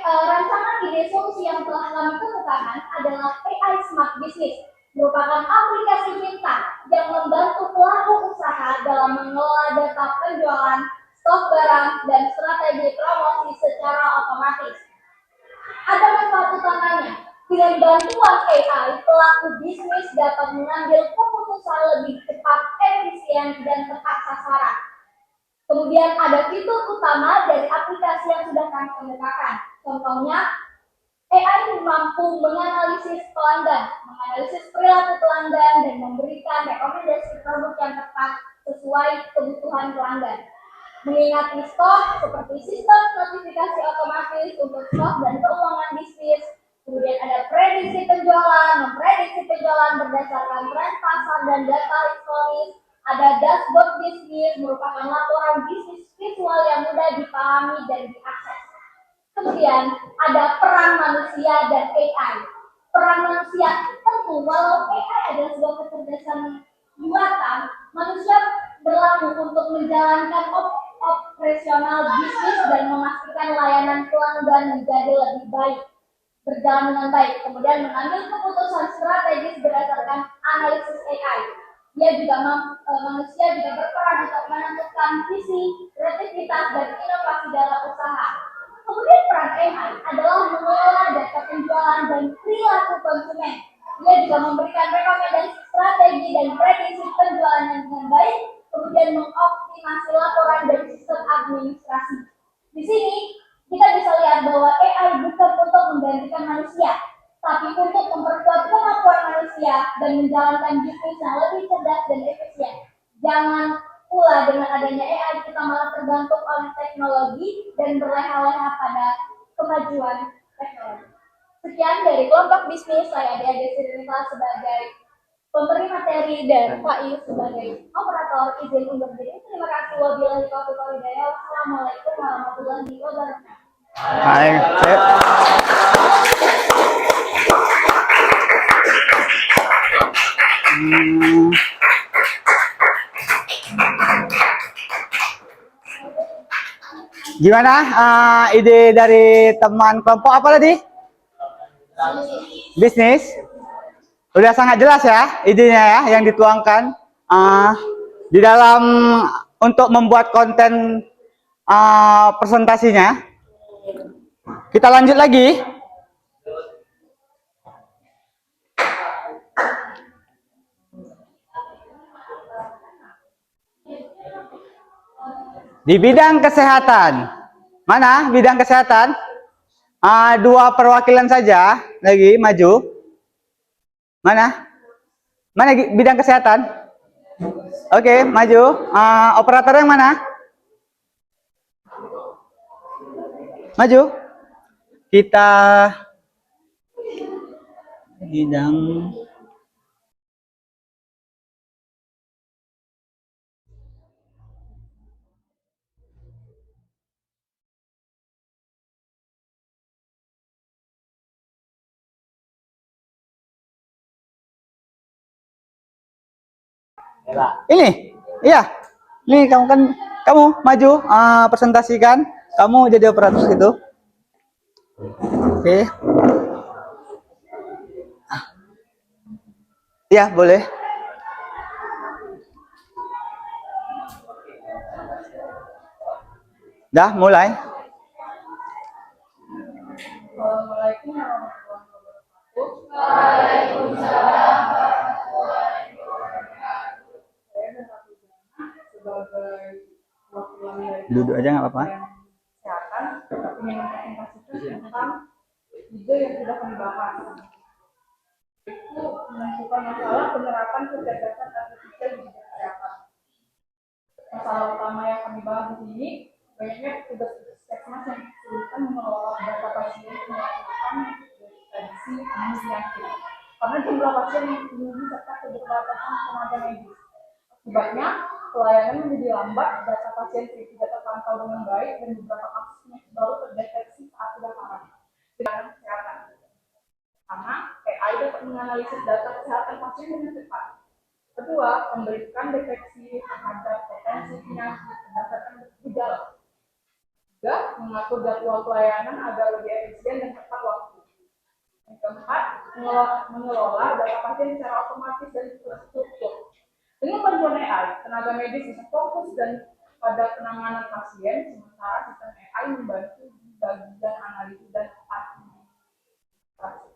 rancangan ide solusi yang telah kami kemukakan adalah AI Smart Business, merupakan aplikasi pintar yang membantu pelaku usaha dalam mengelola data penjualan, stok barang, dan strategi promosi secara otomatis. Ada manfaat utamanya. Dengan bantuan AI, pelaku bisnis dapat mengambil keputusan lebih cepat, efisien, dan tepat sasaran. Kemudian ada fitur utama dari aplikasi yang sudah kami kemukakan. Contohnya, AI mampu menganalisis pelanggan, menganalisis perilaku pelanggan, dan memberikan rekomendasi produk yang tepat sesuai kebutuhan pelanggan. Mengingati stok seperti sistem notifikasi otomatis untuk stok dan keuangan bisnis. Kemudian ada prediksi penjualan, memprediksi penjualan berdasarkan tren pasar dan data historis. Ada dashboard bisnis, merupakan laporan bisnis visual yang mudah dipahami dan diakses. Kemudian ada peran manusia dan AI. Peran manusia tentu walau AI adalah sebuah kecerdasan buatan, manusia berlaku untuk menjalankan operasional bisnis dan memastikan layanan pelanggan menjadi lebih baik, berjalan dengan baik. Kemudian mengambil keputusan strategis berdasarkan analisis AI. Manusia juga berperan untuk menentukan visi, kreativitas, dan inovasi dalam usaha. Kemudian peran AI adalah mengelola data penjualan dan perilaku konsumen. Ia juga memberikan rekomendasi strategi dan prediksi penjualan yang dengan baik, kemudian mengoptimasi laporan dan sistem administrasi. Di sini kita bisa lihat bahwa AI bukan untuk menggantikan manusia, tapi untuk memperkuat kemampuan manusia dan menjalankan bisnis yang lebih cerdas dan efisien. Jangan pula dengan adanya AI kita malah tergantung oleh teknologi dan berleha-leha pada kemajuan teknologi. Sekian dari kelompok bisnis, saya Dea Desirita sebagai pemberi materi dan Faiz sebagai operator. Izin undur diri. Terima kasih. Wabillahi taufiq wal hidayah. Wassalamualaikum warahmatullahi wabarakatuh. Hai, gimana ide dari teman kelompok apa tadi? Bisnis. Udah sangat jelas ya idenya ya yang dituangkan di dalam untuk membuat konten presentasinya. Kita lanjut lagi. Di bidang kesehatan. Mana bidang kesehatan? Dua perwakilan saja lagi maju. Mana? Mana bidang kesehatan? Oke, maju. Operator yang mana? Maju. Kita bidang ini, iya. Nih kamu maju presentasikan. Kamu jadi operator itu. Oke. Iya, boleh. Dah, mulai. Assalamualaikum warahmatullahi wabarakatuh. Waalaikumsalam warahmatullahi wabarakatuh. Saya sebagai perwakilan dari Duduk aja nggak apa-apa. kesehatan, ingin mempresentasikan tentang ide yang sudah kami bahas. Itu menentukan masalah penerapan kecerdasan artifisial di bidang kesehatan. Masalah utama yang kami bahas di sini banyaknya tugas-tugas teknis yang kesulitan mengelola data pasien melakukan prediksi penyakit karena jumlah pasien yang tinggi serta keterbatasan tenaga medis. Akibatnya pelayanan menjadi lambat, data pasien tidak terpantau dengan baik dan beberapa kasus penyakit baru terdeteksi saat sudah parah. Dengan kesehatan, karena AI dapat menganalisis data kesehatan pasien dengan cepat. Kedua, memberikan deteksi terhadap potensi penyakit berdasarkan gejala. Tiga, mengatur jadwal pelayanan agar lebih efisien dan tepat waktu. Yang keempat, mengelola data pasien secara otomatis dan terstruktur. Dengan bantuan AI, tenaga medis bisa fokus dan pada penanganan pasien, sementara sistem AI membantu di bagian analisis dan administrasi.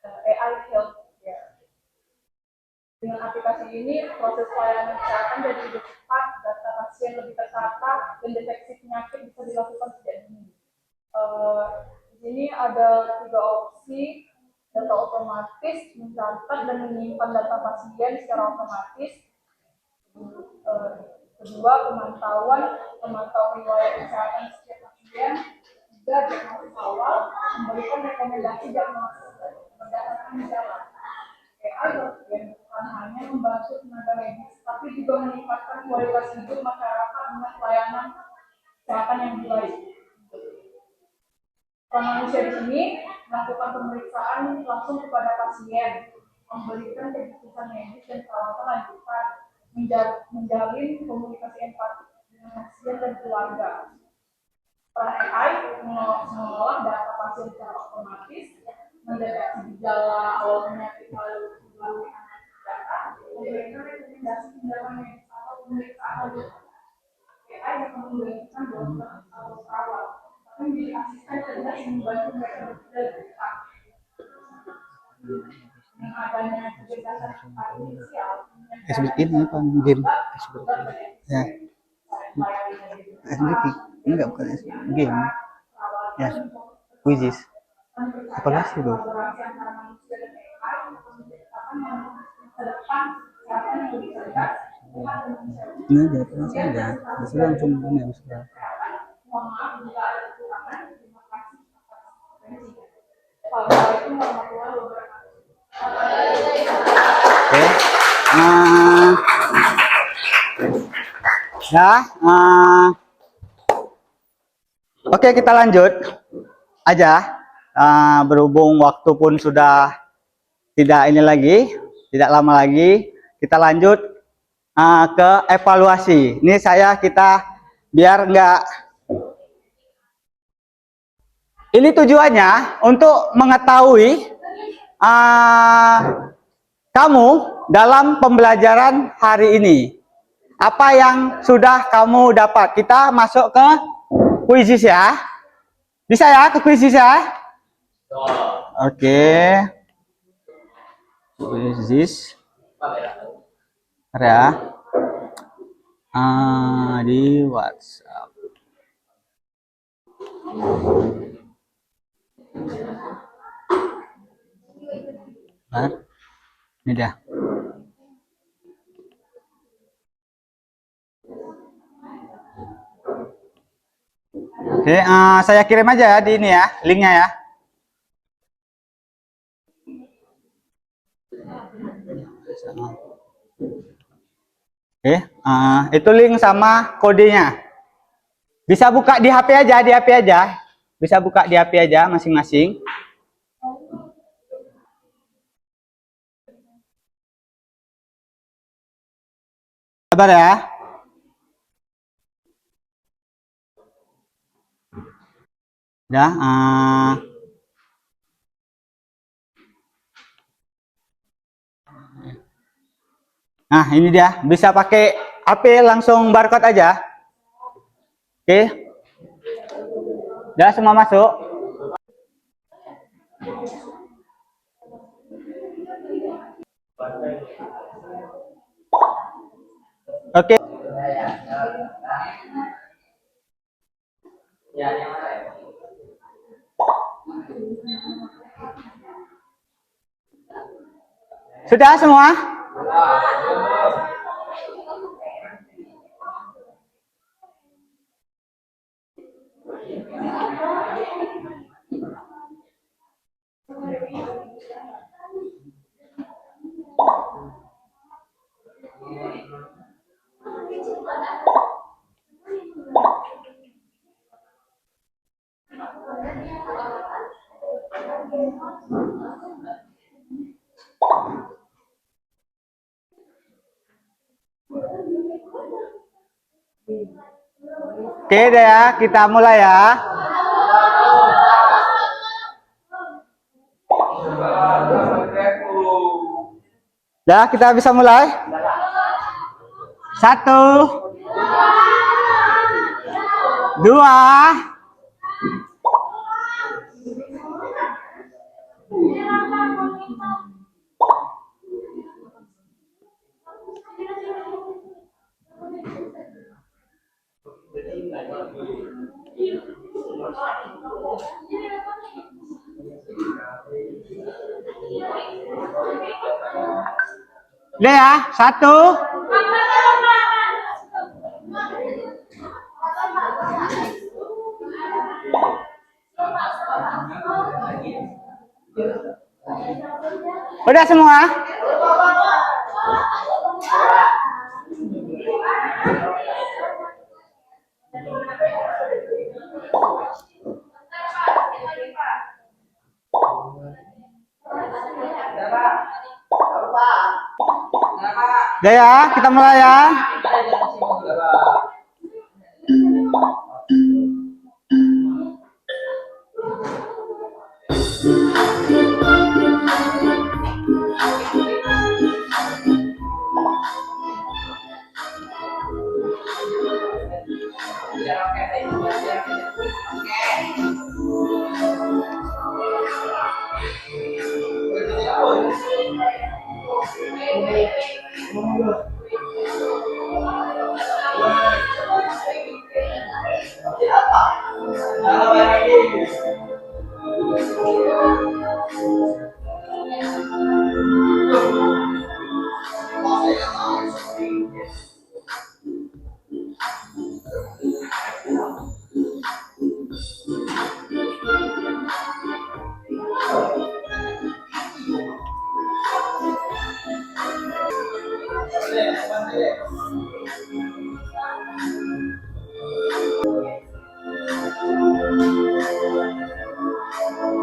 AI healthcare. Dengan aplikasi ini, proses pelayanan kesehatan jadi lebih cepat, data pasien lebih tertata, dan deteksi penyakit bisa dilakukan sejak dini. Di sini ada 3 opsi: data otomatis, mencatat dan menyimpan data pasien secara otomatis. Kedua, pemantauan riwayat kesehatan setiap pasien. Tiga, diagnosis awal, memberikan rekomendasi diagnosis berdasarkan gejala. AI bukan hanya membantu tenaga medis, tapi juga meningkatkan kualitas hidup masyarakat dengan pelayanan kesehatan yang baik. Peran manusia di sini melakukan pemeriksaan langsung kepada pasien, memberikan keputusan medis dan perawatan lanjutan, menjalin komunikasi empati dengan pasien dan keluarga. Peran AI mengolah data pasien secara otomatis, mendeteksi gejala awal penyakit lalu melalui analisis data, memberikan rekomendasi tindakan medis atau pemeriksaan lanjutan. AI dapat menggantikan dokter atau perawat, tapi menjadi asisten cerdas yang membantu mereka bekerja lebih cepat. Dengan adanya kecerdasan artifisial, Ini apa game? Ya. Enggak, bukan game. Ya. Quizzes. Aplikasi tuh. Ini aja, langsung aja. Bisa langsung ini harus. Oke. Oke, kita lanjut aja. Berhubung waktu pun sudah tidak ini lagi, tidak lama lagi, kita lanjut ke evaluasi. Ini kita biar nggak. Ini tujuannya untuk mengetahui kamu dalam pembelajaran hari ini. Apa yang sudah kamu dapat? Kita masuk ke quizzes ya. Bisa ya ke quizzes ya? Oke. Quizzes. Ya. Di WhatsApp. Ini dia. Oke, saya kirim aja ya di ini ya, linknya ya. Oke, itu link sama kodenya. Bisa buka di HP aja, Bisa buka di HP aja masing-masing. Sabar ya. Udah, nah ini dia, bisa pakai HP langsung barcode aja. Oke. Udah semua masuk. Oke. Ya, yang mana ya? Sudah semua? Oke deh ya, kita mulai ya. Ya, kita bisa mulai. 1, 2, 2 ya, 1. Udah semua? Udah ya, kita mulai ya.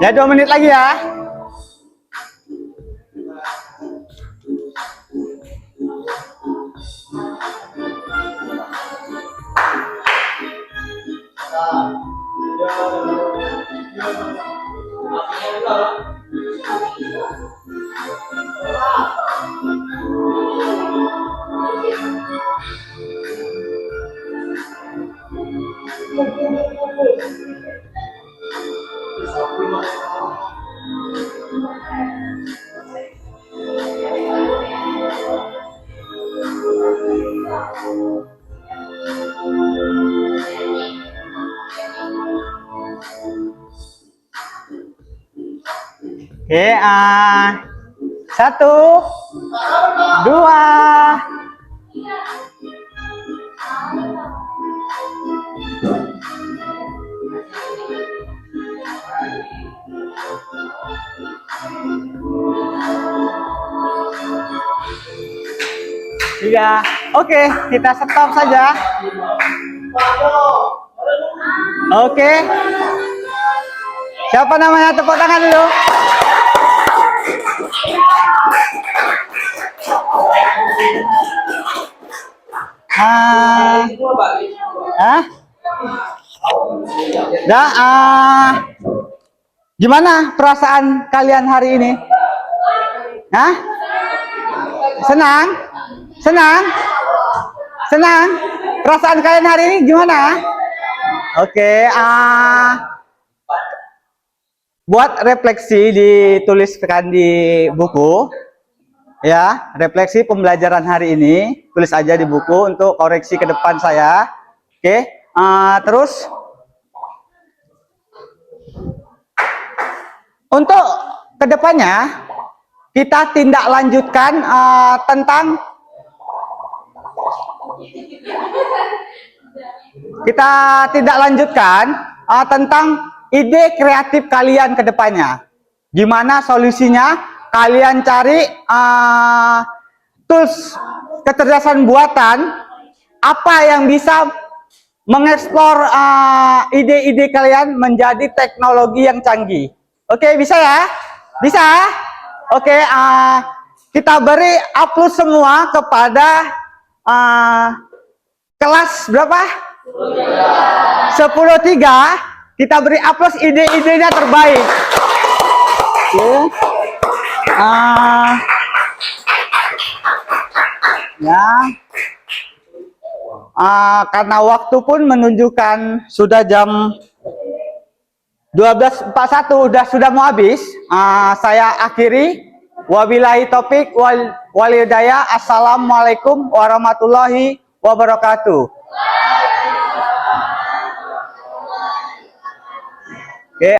Ya, 2 menit lagi ya. Oke, 1, 2. Tiga. Oke, kita stop saja. Oke. Siapa namanya? Tepuk tangan dulu. Gimana perasaan kalian hari ini? Senang? Senang? Senang? Perasaan kalian hari ini gimana? Oke, buat refleksi dituliskan di buku. Ya, refleksi pembelajaran hari ini, tulis aja di buku untuk koreksi ke depan saya. Oke, terus untuk kedepannya kita tindak lanjutkan tentang tentang ide kreatif kalian ke depannya. Gimana solusinya? Kalian cari tools kecerdasan buatan apa yang bisa mengeksplor ide-ide kalian menjadi teknologi yang canggih. Oke, bisa ya? Bisa? Oke, kita beri aplaus semua kepada kelas berapa? 10.3. Kita beri aplaus ide-idenya terbaik. Oke. Ya. Karena waktu pun menunjukkan sudah jam 12.41, sudah mau habis. Saya akhiri. Wabillahi taufik wal hidayah. Assalamualaikum warahmatullahi wabarakatuh.